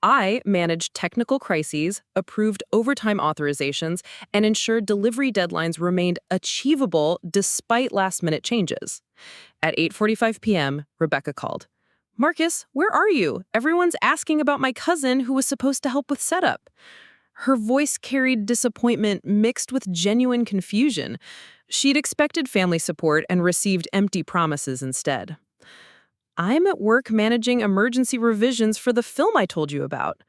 I managed technical crises, approved overtime authorizations, and ensured delivery deadlines remained achievable despite last-minute changes. At 8:45 p.m., Rebecca called. "Marcus, where are you? Everyone's asking about my cousin who was supposed to help with setup." Her voice carried disappointment mixed with genuine confusion. She'd expected family support and received empty promises instead. "I'm at work managing emergency revisions for the film I told you about."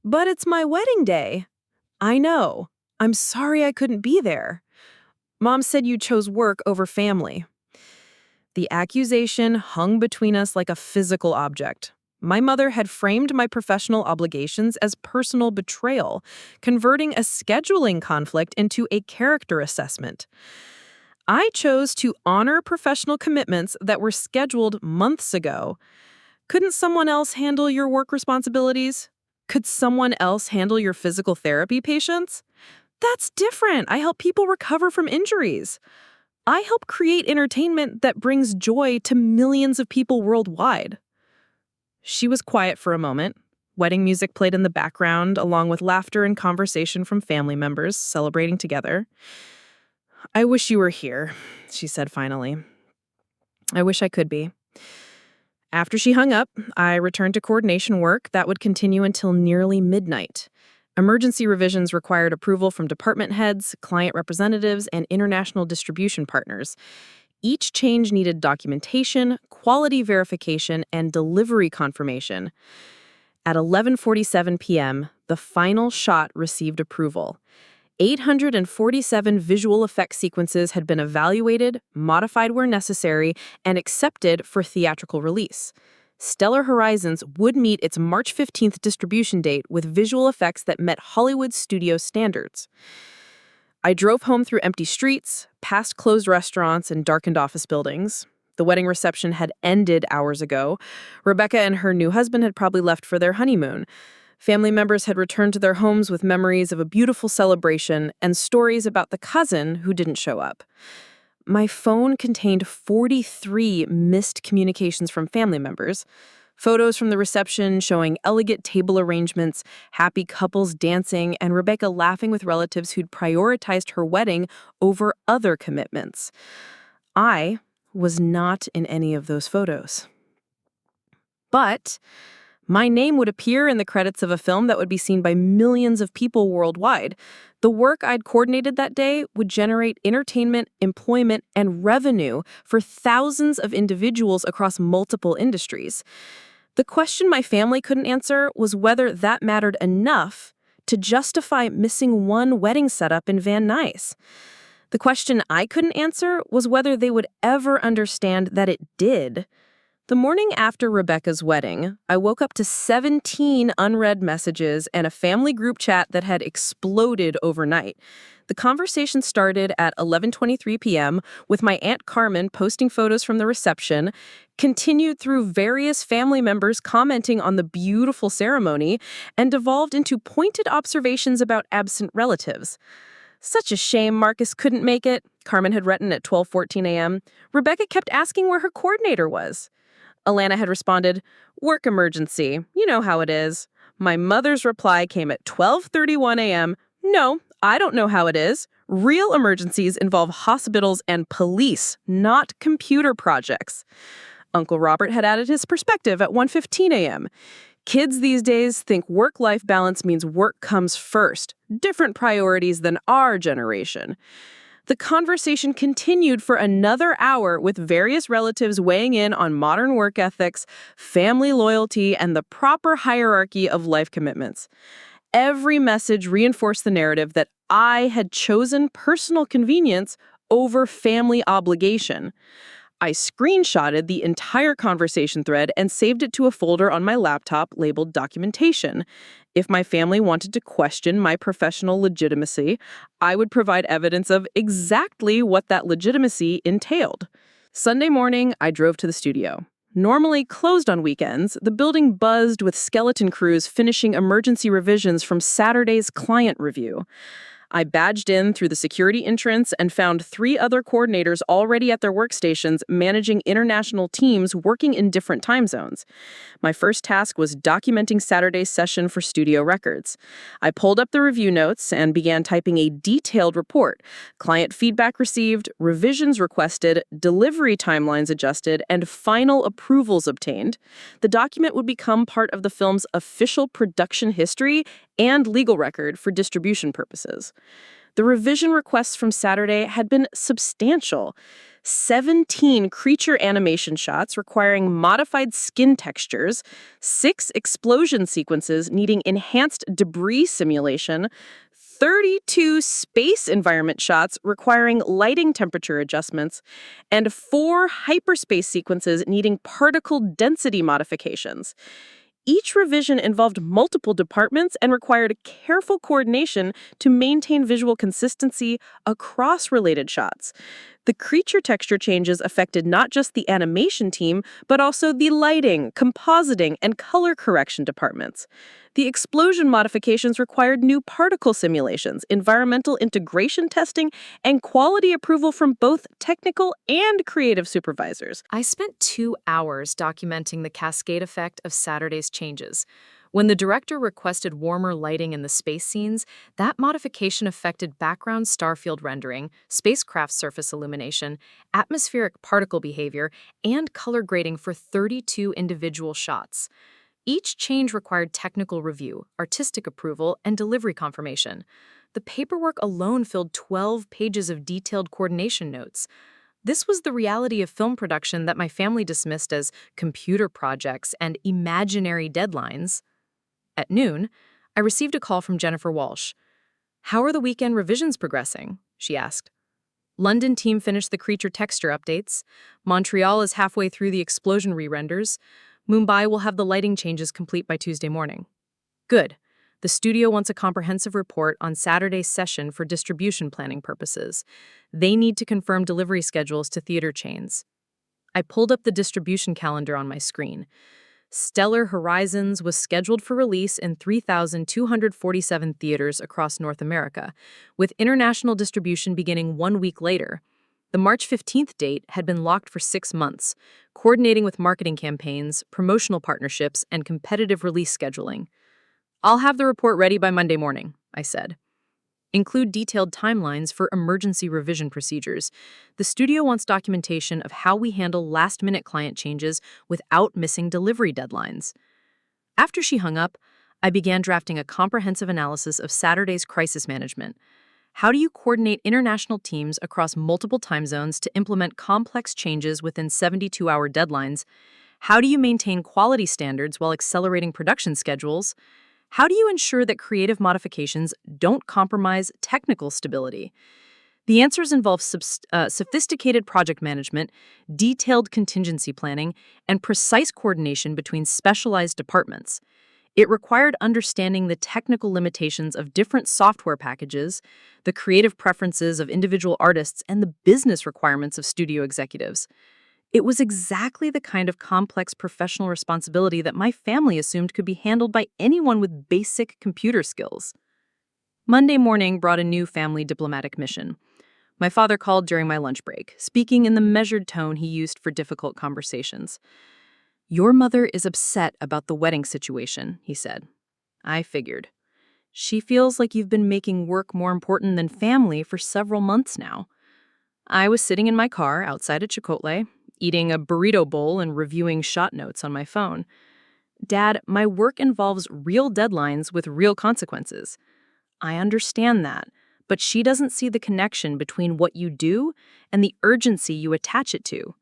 "But it's my wedding day." "I know. I'm sorry I couldn't be there." "Mom said you chose work over family." The accusation hung between us like a physical object. My mother had framed my professional obligations as personal betrayal, converting a scheduling conflict into a character assessment. I chose to honor professional commitments that were scheduled months ago. Couldn't someone else handle your work responsibilities? Could someone else handle your physical therapy patients? That's different. I help people recover from injuries. I help create entertainment that brings joy to millions of people worldwide. She was quiet for a moment. Wedding music played in the background, along with laughter and conversation from family members celebrating together. "I wish you were here," she said finally. "I wish I could be." After she hung up, I returned to coordination work that would continue until nearly midnight. Emergency revisions required approval from department heads, client representatives, and international distribution partners. Each change needed documentation, quality verification, and delivery confirmation. At 11:47 p.m., the final shot received approval. 847 visual effects sequences had been evaluated, modified where necessary, and accepted for theatrical release. Stellar Horizons would meet its March 15th distribution date with visual effects that met Hollywood studio standards. I drove home through empty streets, past closed restaurants and darkened office buildings. The wedding reception had ended hours ago. Rebecca and her new husband had probably left for their honeymoon. Family members had returned to their homes with memories of a beautiful celebration and stories about the cousin who didn't show up. My phone contained 43 missed communications from family members. Photos from the reception showing elegant table arrangements, happy couples dancing, and Rebecca laughing with relatives who'd prioritized her wedding over other commitments. I was not in any of those photos. But my name would appear in the credits of a film that would be seen by millions of people worldwide. The work I'd coordinated that day would generate entertainment, employment, and revenue for thousands of individuals across multiple industries. The question my family couldn't answer was whether that mattered enough to justify missing one wedding setup in Van Nuys. The question I couldn't answer was whether they would ever understand that it did. The morning after Rebecca's wedding, I woke up to 17 unread messages and a family group chat that had exploded overnight. The conversation started at 11:23 p.m. with my Aunt Carmen posting photos from the reception, continued through various family members commenting on the beautiful ceremony, and devolved into pointed observations about absent relatives. "Such a shame Marcus couldn't make it," Carmen had written at 12:14 a.m. Rebecca kept asking where her coordinator was. Alana had responded, "Work emergency. You know how it is." My mother's reply came at 12:31 a.m. "No, I don't know how it is. Real emergencies involve hospitals and police, not computer projects." Uncle Robert had added his perspective at 1:15 a.m. "Kids these days think work-life balance means work comes first. Different priorities than our generation." The conversation continued for another hour with various relatives weighing in on modern work ethics, family loyalty, and the proper hierarchy of life commitments. Every message reinforced the narrative that I had chosen personal convenience over family obligation. I screenshotted the entire conversation thread and saved it to a folder on my laptop labeled Documentation. If my family wanted to question my professional legitimacy, I would provide evidence of exactly what that legitimacy entailed. Sunday morning, I drove to the studio. Normally closed on weekends, the building buzzed with skeleton crews finishing emergency revisions from Saturday's client review. I badged in through the security entrance and found 3 other coordinators already at their workstations managing international teams working in different time zones. My first task was documenting Saturday's session for studio records. I pulled up the review notes and began typing a detailed report. Client feedback received, revisions requested, delivery timelines adjusted, and final approvals obtained. The document would become part of the film's official production history and legal record for distribution purposes. The revision requests from Saturday had been substantial. 17 creature animation shots requiring modified skin textures, 6 explosion sequences needing enhanced debris simulation, 32 space environment shots requiring lighting temperature adjustments, and 4 hyperspace sequences needing particle density modifications. Each revision involved multiple departments and required careful coordination to maintain visual consistency across related shots. The creature texture changes affected not just the animation team, but also the lighting, compositing, and color correction departments. The explosion modifications required new particle simulations, environmental integration testing, and quality approval from both technical and creative supervisors. I spent 2 hours documenting the cascade effect of Saturday's changes. When the director requested warmer lighting in the space scenes, that modification affected background starfield rendering, spacecraft surface illumination, atmospheric particle behavior, and color grading for 32 individual shots. Each change required technical review, artistic approval, and delivery confirmation. The paperwork alone filled 12 pages of detailed coordination notes. This was the reality of film production that my family dismissed as computer projects and imaginary deadlines. At noon, I received a call from Jennifer Walsh. "How are the weekend revisions progressing?" she asked. "London team finished the creature texture updates. Montreal is halfway through the explosion re-renders. Mumbai will have the lighting changes complete by Tuesday morning." "Good. The studio wants a comprehensive report on Saturday's session for distribution planning purposes. They need to confirm delivery schedules to theater chains." I pulled up the distribution calendar on my screen. Stellar Horizons was scheduled for release in 3,247 theaters across North America, with international distribution beginning 1 week later. The March 15th date had been locked for 6 months, coordinating with marketing campaigns, promotional partnerships, and competitive release scheduling. "I'll have the report ready by Monday morning," I said. "Include detailed timelines for emergency revision procedures. The studio wants documentation of how we handle last-minute client changes without missing delivery deadlines." After she hung up, I began drafting a comprehensive analysis of Saturday's crisis management. How do you coordinate international teams across multiple time zones to implement complex changes within 72-hour deadlines? How do you maintain quality standards while accelerating production schedules? How do you ensure that creative modifications don't compromise technical stability? The answers involve sophisticated project management, detailed contingency planning, and precise coordination between specialized departments. It required understanding the technical limitations of different software packages, the creative preferences of individual artists, and the business requirements of studio executives. It was exactly the kind of complex professional responsibility that my family assumed could be handled by anyone with basic computer skills. Monday morning brought a new family diplomatic mission. My father called during my lunch break, speaking in the measured tone he used for difficult conversations. "Your mother is upset about the wedding situation," he said. I figured. "She feels like you've been making work more important than family for several months now." I was sitting in my car outside at Chipotle, eating a burrito bowl and reviewing shot notes on my phone. "Dad, my work involves real deadlines with real consequences." "I understand that, but she doesn't see the connection between what you do and the urgency you attach it to."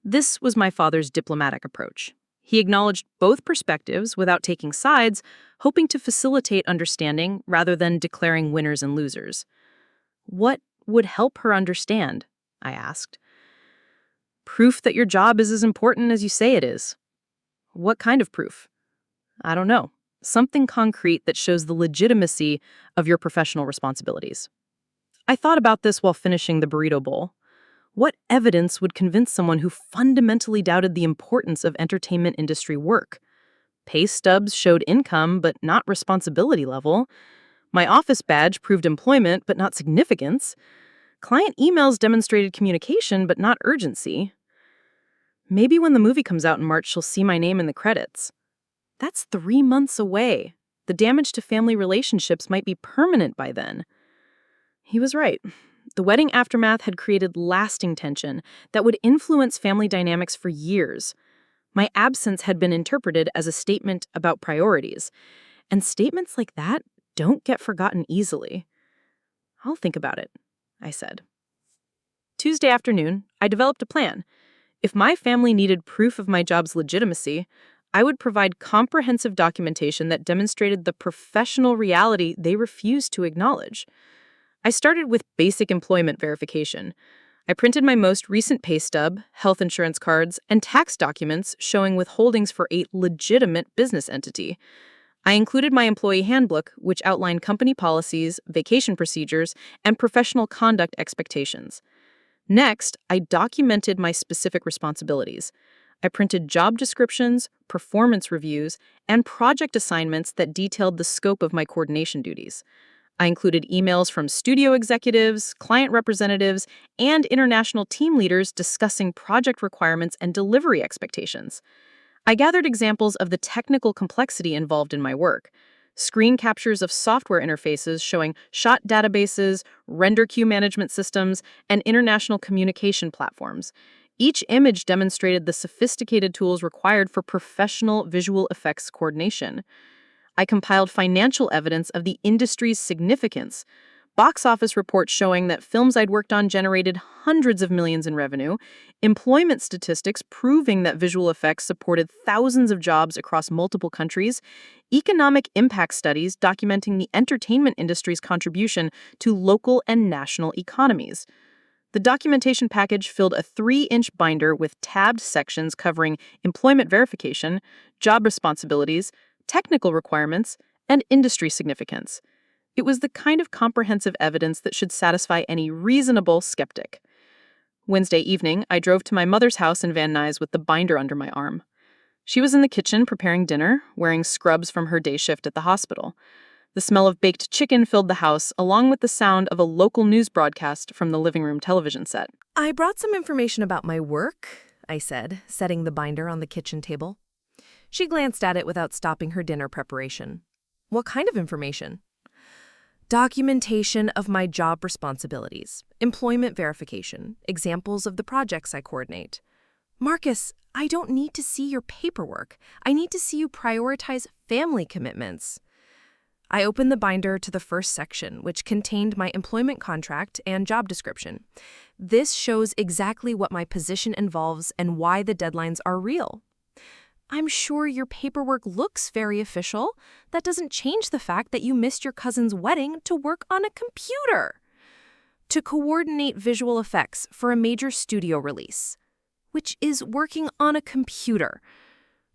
This was my father's diplomatic approach. He acknowledged both perspectives without taking sides, hoping to facilitate understanding rather than declaring winners and losers. "What would help her understand?" I asked. "Proof that your job is as important as you say it is." "What kind of proof?" "I don't know. Something concrete that shows the legitimacy of your professional responsibilities." I thought about this while finishing the burrito bowl. What evidence would convince someone who fundamentally doubted the importance of entertainment industry work? Pay stubs showed income, but not responsibility level. My office badge proved employment, but not significance. Client emails demonstrated communication, but not urgency. Maybe when the movie comes out in March, she'll see my name in the credits. That's 3 months away. The damage to family relationships might be permanent by then. He was right. The wedding aftermath had created lasting tension that would influence family dynamics for years. My absence had been interpreted as a statement about priorities, and statements like that don't get forgotten easily. "I'll think about it," I said. Tuesday afternoon, I developed a plan. If my family needed proof of my job's legitimacy, I would provide comprehensive documentation that demonstrated the professional reality they refused to acknowledge. I started with basic employment verification. I printed my most recent pay stub, health insurance cards, and tax documents showing withholdings for a legitimate business entity. I included my employee handbook, which outlined company policies, vacation procedures, and professional conduct expectations. Next, I documented my specific responsibilities. I printed job descriptions, performance reviews, and project assignments that detailed the scope of my coordination duties. I included emails from studio executives, client representatives, and international team leaders discussing project requirements and delivery expectations. I gathered examples of the technical complexity involved in my work. Screen captures of software interfaces showing shot databases, render queue management systems, and international communication platforms. Each image demonstrated the sophisticated tools required for professional visual effects coordination. I compiled financial evidence of the industry's significance. Box office reports showing that films I'd worked on generated hundreds of millions in revenue, employment statistics proving that visual effects supported thousands of jobs across multiple countries, economic impact studies documenting the entertainment industry's contribution to local and national economies. The documentation package filled a 3-inch binder with tabbed sections covering employment verification, job responsibilities, technical requirements, and industry significance. It was the kind of comprehensive evidence that should satisfy any reasonable skeptic. Wednesday evening, I drove to my mother's house in Van Nuys with the binder under my arm. She was in the kitchen preparing dinner, wearing scrubs from her day shift at the hospital. The smell of baked chicken filled the house, along with the sound of a local news broadcast from the living room television set. I brought some information about my work, I said, setting the binder on the kitchen table. She glanced at it without stopping her dinner preparation. What kind of information? Documentation of my job responsibilities, employment verification, examples of the projects I coordinate. Marcus, I don't need to see your paperwork. I need to see you prioritize family commitments. I opened the binder to the first section, which contained my employment contract and job description. This shows exactly what my position involves and why the deadlines are real. I'm sure your paperwork looks very official. That doesn't change the fact that you missed your cousin's wedding to work on a computer. To coordinate visual effects for a major studio release, which is working on a computer.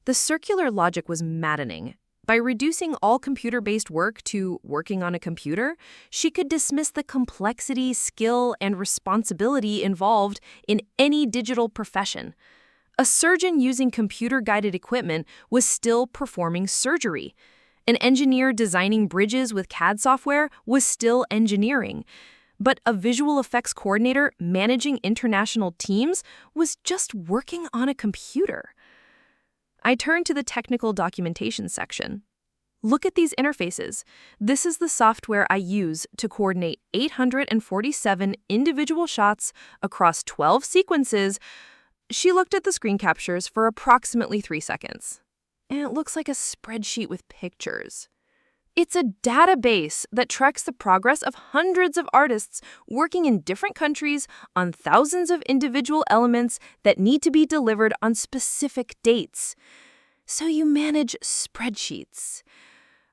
The circular logic was maddening. By reducing all computer-based work to working on a computer, she could dismiss the complexity, skill, and responsibility involved in any digital profession. A surgeon using computer-guided equipment was still performing surgery. An engineer designing bridges with CAD software was still engineering. But a visual effects coordinator managing international teams was just working on a computer. I turned to the technical documentation section. Look at these interfaces. This is the software I use to coordinate 847 individual shots across 12 sequences. She looked at the screen captures for approximately 3 seconds. And it looks like a spreadsheet with pictures. It's a database that tracks the progress of hundreds of artists working in different countries on thousands of individual elements that need to be delivered on specific dates. So you manage spreadsheets.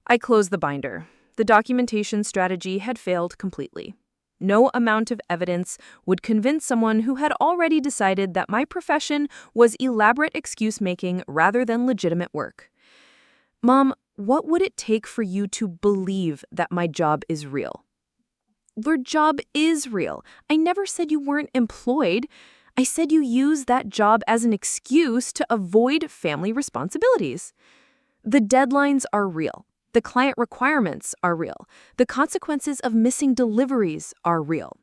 I closed the binder. The documentation strategy had failed completely. No amount of evidence would convince someone who had already decided that my profession was elaborate excuse-making rather than legitimate work. Mom, what would it take for you to believe that my job is real? Your job is real. I never said you weren't employed. I said you use that job as an excuse to avoid family responsibilities. The deadlines are real. The client requirements are real. The consequences of missing deliveries are real.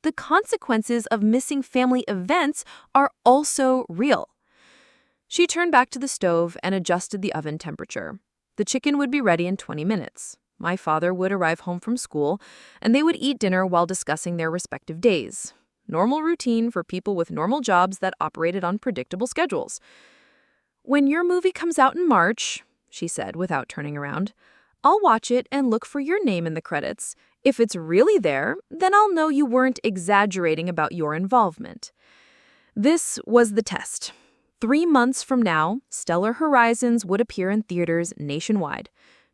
The consequences of missing family events are also real. She turned back to the stove and adjusted the oven temperature. The chicken would be ready in 20 minutes. My father would arrive home from school, and they would eat dinner while discussing their respective days. Normal routine for people with normal jobs that operated on predictable schedules. When your movie comes out in March, she said without turning around, I'll watch it and look for your name in the credits. If it's really there, then I'll know you weren't exaggerating about your involvement. This was the test. 3 months from now, Stellar Horizons would appear in theaters nationwide.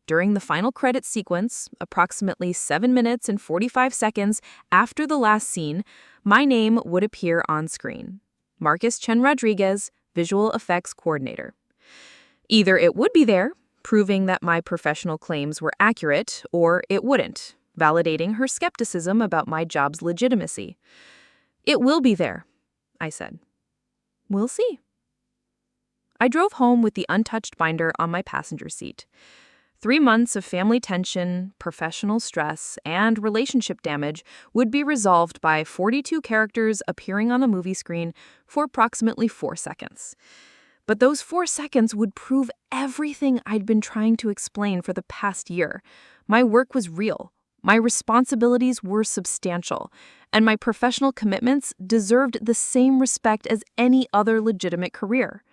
During the final credits sequence, approximately 7 minutes and 45 seconds after the last scene, my name would appear on screen. Marcus Chen Rodriguez, Visual Effects Coordinator. Either it would be there, proving that my professional claims were accurate, or it wouldn't, validating her skepticism about my job's legitimacy. It will be there, I said. We'll see. I drove home with the untouched binder on my passenger seat. 3 months of family tension, professional stress, and relationship damage would be resolved by 42 characters appearing on the movie screen for approximately 4 seconds. But those 4 seconds would prove everything I'd been trying to explain for the past year. My work was real. My responsibilities were substantial, and my professional commitments deserved the same respect as any other legitimate career.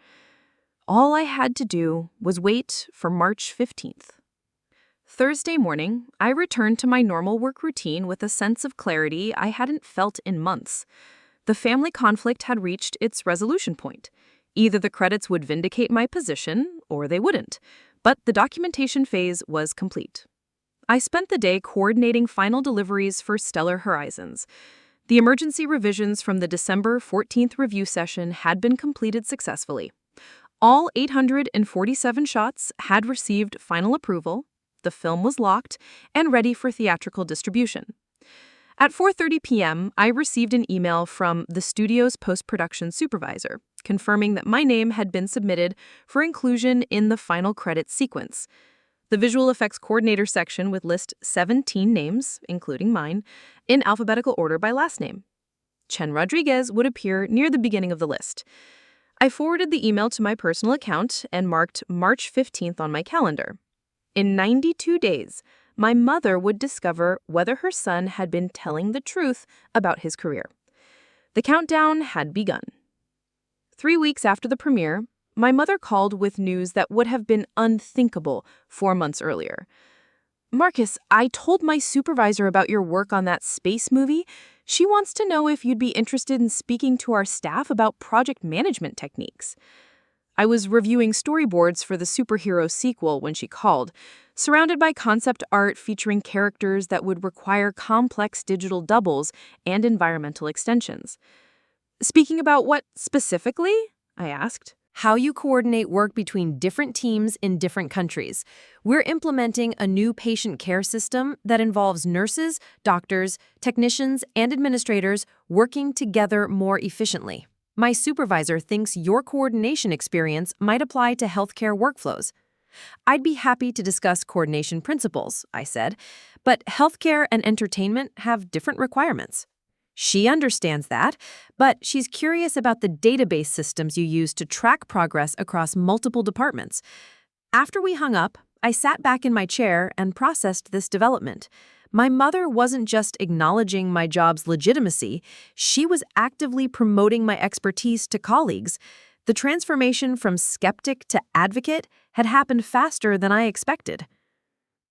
All I had to do was wait for March 15th. Thursday morning, I returned to my normal work routine with a sense of clarity I hadn't felt in months. The family conflict had reached its resolution point. Either the credits would vindicate my position, or they wouldn't. But the documentation phase was complete. I spent the day coordinating final deliveries for Stellar Horizons. The emergency revisions from the December 14th review session had been completed successfully. All 847 shots had received final approval, the film was locked, and ready for theatrical distribution. At 4:30 p.m., I received an email from the studio's post-production supervisor, confirming that my name had been submitted for inclusion in the final credits sequence. The visual effects coordinator section would list 17 names, including mine, in alphabetical order by last name. Chen Rodriguez would appear near the beginning of the list. I forwarded the email to my personal account and marked March 15th on my calendar. In 92 days, my mother would discover whether her son had been telling the truth about his career. The countdown had begun. 3 weeks after the premiere, my mother called with news that would have been unthinkable 4 months earlier. "Marcus, I told my supervisor about your work on that space movie. She wants to know if you'd be interested in speaking to our staff about project management techniques." I was reviewing storyboards for the superhero sequel when she called, surrounded by concept art featuring characters that would require complex digital doubles and environmental extensions. "Speaking about what specifically?" I asked. "How you coordinate work between different teams in different countries. We're implementing a new patient care system that involves nurses, doctors, technicians, and administrators working together more efficiently. My supervisor thinks your coordination experience might apply to healthcare workflows." "I'd be happy to discuss coordination principles," I said, "but healthcare and entertainment have different requirements." She understands that, but she's curious about the database systems you use to track progress across multiple departments. After we hung up, I sat back in my chair and processed this development. My mother wasn't just acknowledging my job's legitimacy, she was actively promoting my expertise to colleagues. The transformation from skeptic to advocate had happened faster than I expected.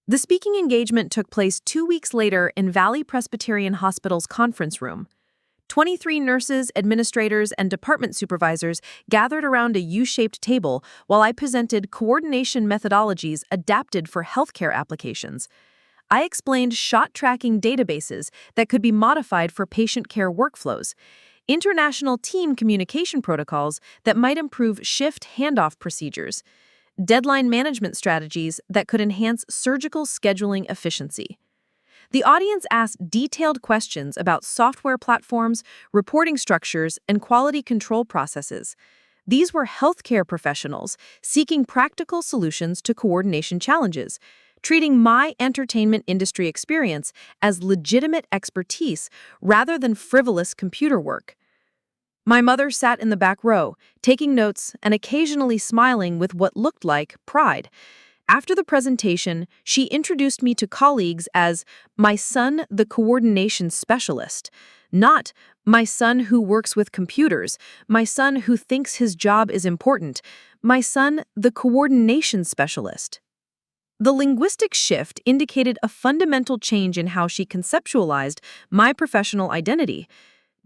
The speaking engagement took place 2 weeks later in Valley Presbyterian Hospital's conference room. 23 nurses, administrators, and department supervisors gathered around a U-shaped table while I presented coordination methodologies adapted for healthcare applications. I explained shot tracking databases that could be modified for patient care workflows, international team communication protocols that might improve shift handoff procedures, deadline management strategies that could enhance surgical scheduling efficiency. The audience asked detailed questions about software platforms, reporting structures, and quality control processes. These were healthcare professionals seeking practical solutions to coordination challenges, treating my entertainment industry experience as legitimate expertise rather than frivolous computer work. My mother sat in the back row, taking notes and occasionally smiling with what looked like pride. After the presentation, she introduced me to colleagues as my son, the coordination specialist, not my son who works with computers, my son who thinks his job is important, my son, the coordination specialist. The linguistic shift indicated a fundamental change in how she conceptualized my professional identity.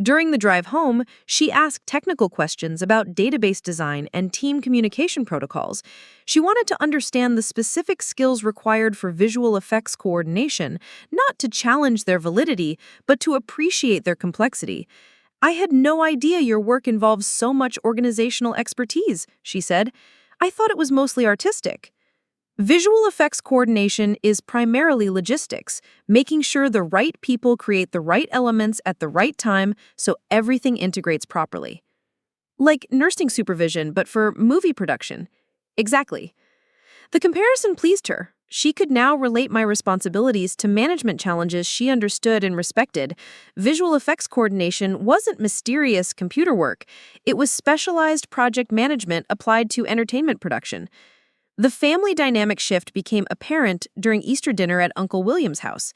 During the drive home, she asked technical questions about database design and team communication protocols. She wanted to understand the specific skills required for visual effects coordination, not to challenge their validity, but to appreciate their complexity. "I had no idea your work involves so much organizational expertise," she said. "I thought it was mostly artistic." Visual effects coordination is primarily logistics, making sure the right people create the right elements at the right time so everything integrates properly. Like nursing supervision, but for movie production. Exactly. The comparison pleased her. She could now relate my responsibilities to management challenges she understood and respected. Visual effects coordination wasn't mysterious computer work. It was specialized project management applied to entertainment production. The family dynamic shift became apparent during Easter dinner at Uncle William's house.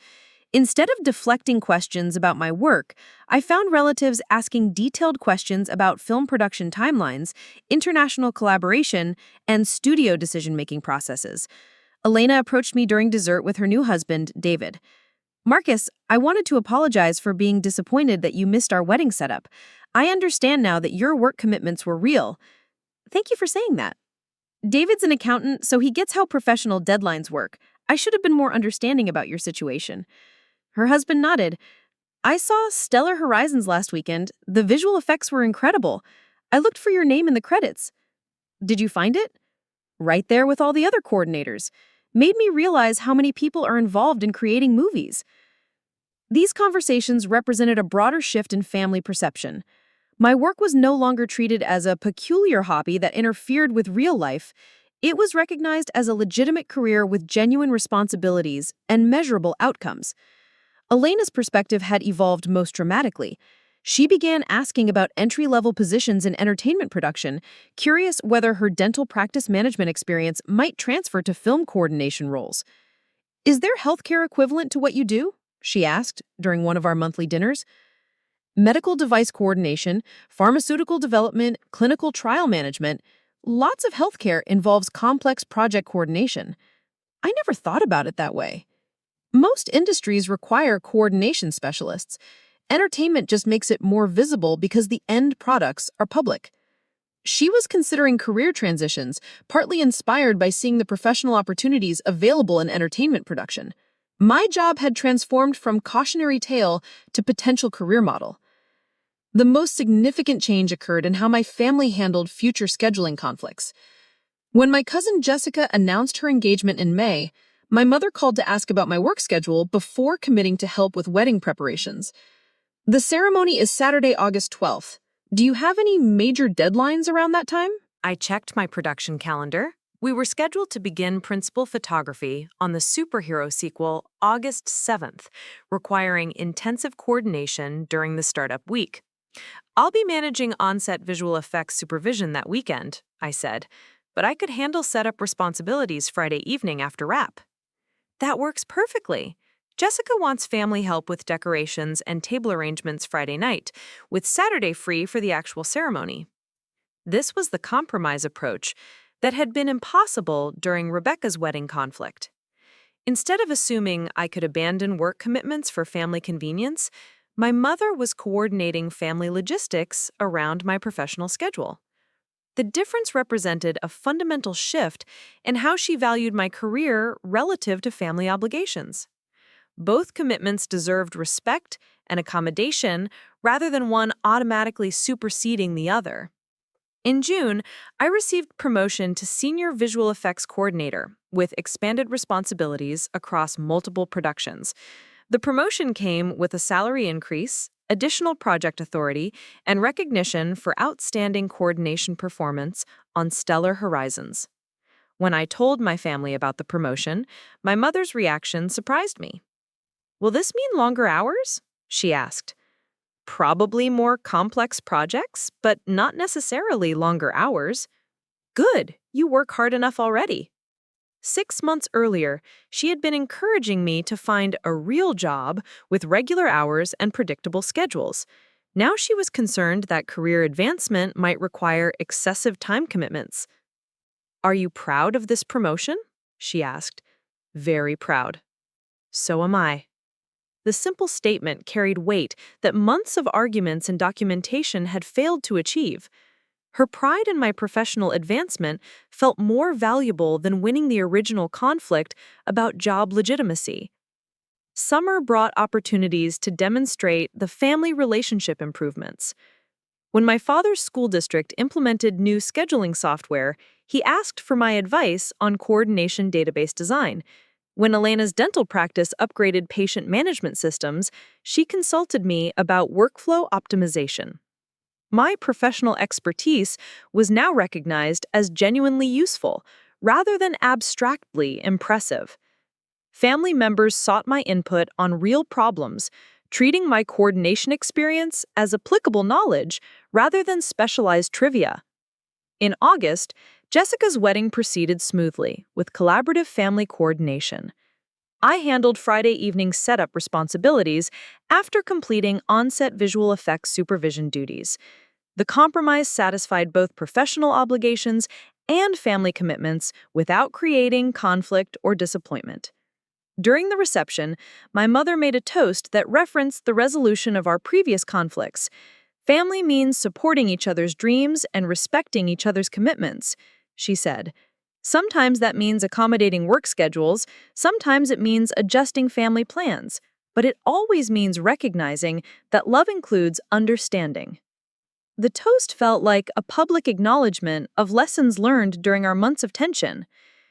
Instead of deflecting questions about my work, I found relatives asking detailed questions about film production timelines, international collaboration, and studio decision-making processes. Elena approached me during dessert with her new husband, David. "Marcus, I wanted to apologize for being disappointed that you missed our wedding setup. I understand now that your work commitments were real." "Thank you for saying that." "David's an accountant, so he gets how professional deadlines work. I should have been more understanding about your situation." Her husband nodded. "I saw Stellar Horizons last weekend. The visual effects were incredible. I looked for your name in the credits." "Did you find it?" "Right there with all the other coordinators. Made me realize how many people are involved in creating movies." These conversations represented a broader shift in family perception. My work was no longer treated as a peculiar hobby that interfered with real life. It was recognized as a legitimate career with genuine responsibilities and measurable outcomes. Elena's perspective had evolved most dramatically. She began asking about entry-level positions in entertainment production, curious whether her dental practice management experience might transfer to film coordination roles. "Is there healthcare equivalent to what you do?" she asked during one of our monthly dinners. Medical device coordination, pharmaceutical development, clinical trial management, lots of healthcare involves complex project coordination. I never thought about it that way. Most industries require coordination specialists. Entertainment just makes it more visible because the end products are public. She was considering career transitions, partly inspired by seeing the professional opportunities available in entertainment production. My job had transformed from cautionary tale to potential career model. The most significant change occurred in how my family handled future scheduling conflicts. When my cousin Jessica announced her engagement in May, my mother called to ask about my work schedule before committing to help with wedding preparations. "The ceremony is Saturday, August 12th. Do you have any major deadlines around that time?" I checked my production calendar. We were scheduled to begin principal photography on the superhero sequel August 7th, requiring intensive coordination during the startup week. "I'll be managing on-set visual effects supervision that weekend," I said, "but I could handle setup responsibilities Friday evening after wrap." "That works perfectly. Jessica wants family help with decorations and table arrangements Friday night, with Saturday free for the actual ceremony." This was the compromise approach that had been impossible during Rebecca's wedding conflict. Instead of assuming I could abandon work commitments for family convenience, my mother was coordinating family logistics around my professional schedule. The difference represented a fundamental shift in how she valued my career relative to family obligations. Both commitments deserved respect and accommodation rather than one automatically superseding the other. In June, I received promotion to Senior Visual Effects Coordinator with expanded responsibilities across multiple productions. The promotion came with a salary increase, additional project authority, and recognition for outstanding coordination performance on stellar horizons. When I told my family about the promotion, my mother's reaction surprised me. "Will this mean longer hours?" she asked. "Probably more complex projects, but not necessarily longer hours." "Good, you work hard enough already." 6 months earlier, she had been encouraging me to find a real job with regular hours and predictable schedules. Now she was concerned that career advancement might require excessive time commitments. "Are you proud of this promotion?" she asked. "Very proud." "So am I." The simple statement carried weight that months of arguments and documentation had failed to achieve. Her pride in my professional advancement felt more valuable than winning the original conflict about job legitimacy. Summer brought opportunities to demonstrate the family relationship improvements. When my father's school district implemented new scheduling software, he asked for my advice on coordination database design. When Elena's dental practice upgraded patient management systems, she consulted me about workflow optimization. My professional expertise was now recognized as genuinely useful, rather than abstractly impressive. Family members sought my input on real problems, treating my coordination experience as applicable knowledge rather than specialized trivia. In August, Jessica's wedding proceeded smoothly, with collaborative family coordination. I handled Friday evening setup responsibilities after completing on-set visual effects supervision duties. The compromise satisfied both professional obligations and family commitments without creating conflict or disappointment. During the reception, my mother made a toast that referenced the resolution of our previous conflicts. "Family means supporting each other's dreams and respecting each other's commitments," she said. "Sometimes that means accommodating work schedules, sometimes it means adjusting family plans, but it always means recognizing that love includes understanding." The toast felt like a public acknowledgement of lessons learned during our months of tension.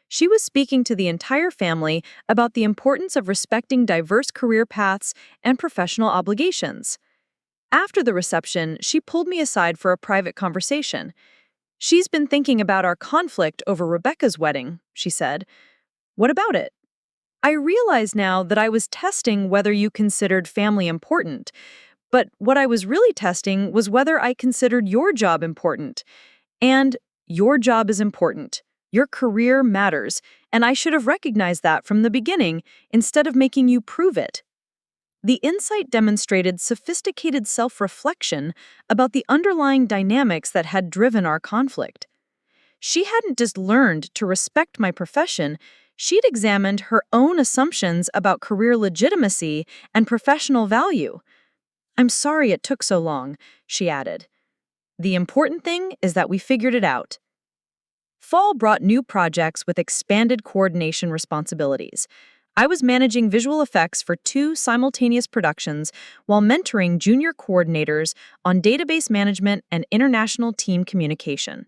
She was speaking to the entire family about the importance of respecting diverse career paths and professional obligations. After the reception, she pulled me aside for a private conversation. She's been thinking about our conflict over Rebecca's wedding, she said. What about it? I realize now that I was testing whether you considered family important, but what I was really testing was whether I considered your job important. And your job is important. Your career matters, and I should have recognized that from the beginning instead of making you prove it. The insight demonstrated sophisticated self-reflection about the underlying dynamics that had driven our conflict. She hadn't just learned to respect my profession, she'd examined her own assumptions about career legitimacy and professional value. I'm sorry it took so long, she added. The important thing is that we figured it out. Fall brought new projects with expanded coordination responsibilities. I was managing visual effects for 2 simultaneous productions while mentoring junior coordinators on database management and international team communication.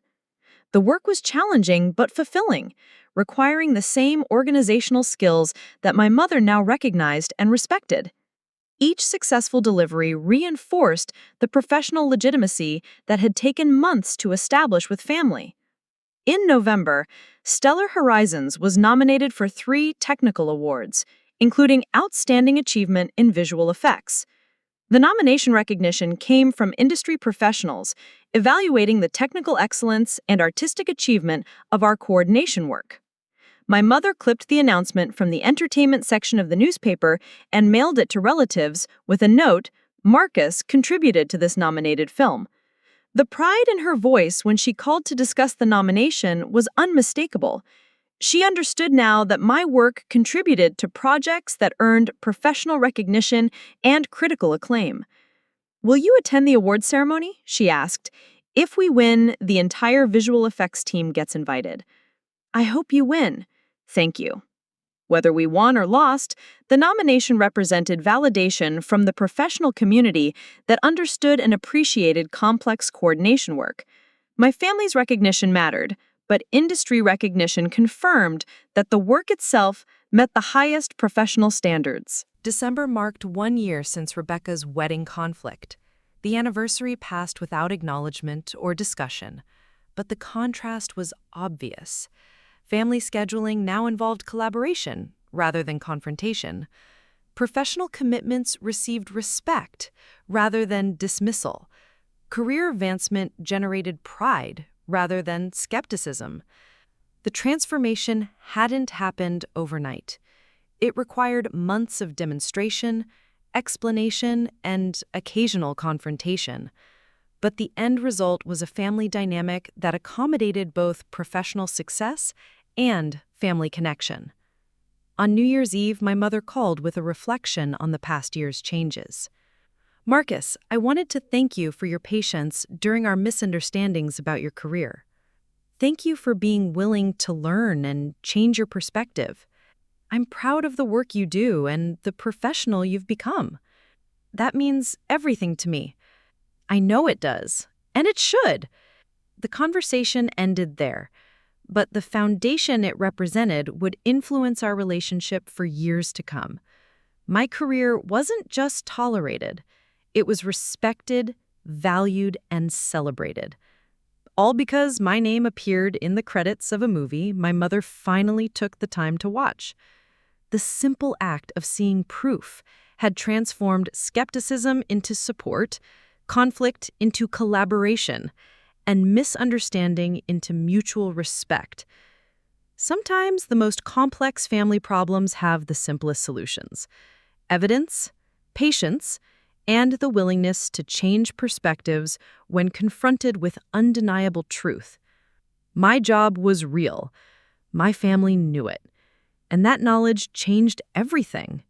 The work was challenging but fulfilling, requiring the same organizational skills that my mother now recognized and respected. Each successful delivery reinforced the professional legitimacy that had taken months to establish with family. In November, Stellar Horizons was nominated for 3 technical awards, including Outstanding Achievement in Visual Effects. The nomination recognition came from industry professionals evaluating the technical excellence and artistic achievement of our coordination work. My mother clipped the announcement from the entertainment section of the newspaper and mailed it to relatives with a note, "Marcus contributed to this nominated film." The pride in her voice when she called to discuss the nomination was unmistakable. She understood now that my work contributed to projects that earned professional recognition and critical acclaim. "Will you attend the award ceremony?" she asked. "If we win, the entire visual effects team gets invited." "I hope you win." "Thank you." Whether we won or lost, the nomination represented validation from the professional community that understood and appreciated complex coordination work. My family's recognition mattered, but industry recognition confirmed that the work itself met the highest professional standards. December marked 1 year since Rebecca's wedding conflict. The anniversary passed without acknowledgement or discussion, but the contrast was obvious. Family scheduling now involved collaboration rather than confrontation. Professional commitments received respect rather than dismissal. Career advancement generated pride rather than skepticism. The transformation hadn't happened overnight. It required months of demonstration, explanation, and occasional confrontation. But the end result was a family dynamic that accommodated both professional success and family connection. On New Year's Eve, my mother called with a reflection on the past year's changes. "Marcus, I wanted to thank you for your patience during our misunderstandings about your career. Thank you for being willing to learn and change your perspective. I'm proud of the work you do and the professional you've become. That means everything to me. I know it does, and it should." The conversation ended there, but the foundation it represented would influence our relationship for years to come. My career wasn't just tolerated. It was respected, valued, and celebrated. All because my name appeared in the credits of a movie my mother finally took the time to watch. The simple act of seeing proof had transformed skepticism into support, conflict into collaboration, and misunderstanding into mutual respect. Sometimes the most complex family problems have the simplest solutions: evidence, patience, and the willingness to change perspectives when confronted with undeniable truth. My job was real. My family knew it. And that knowledge changed everything.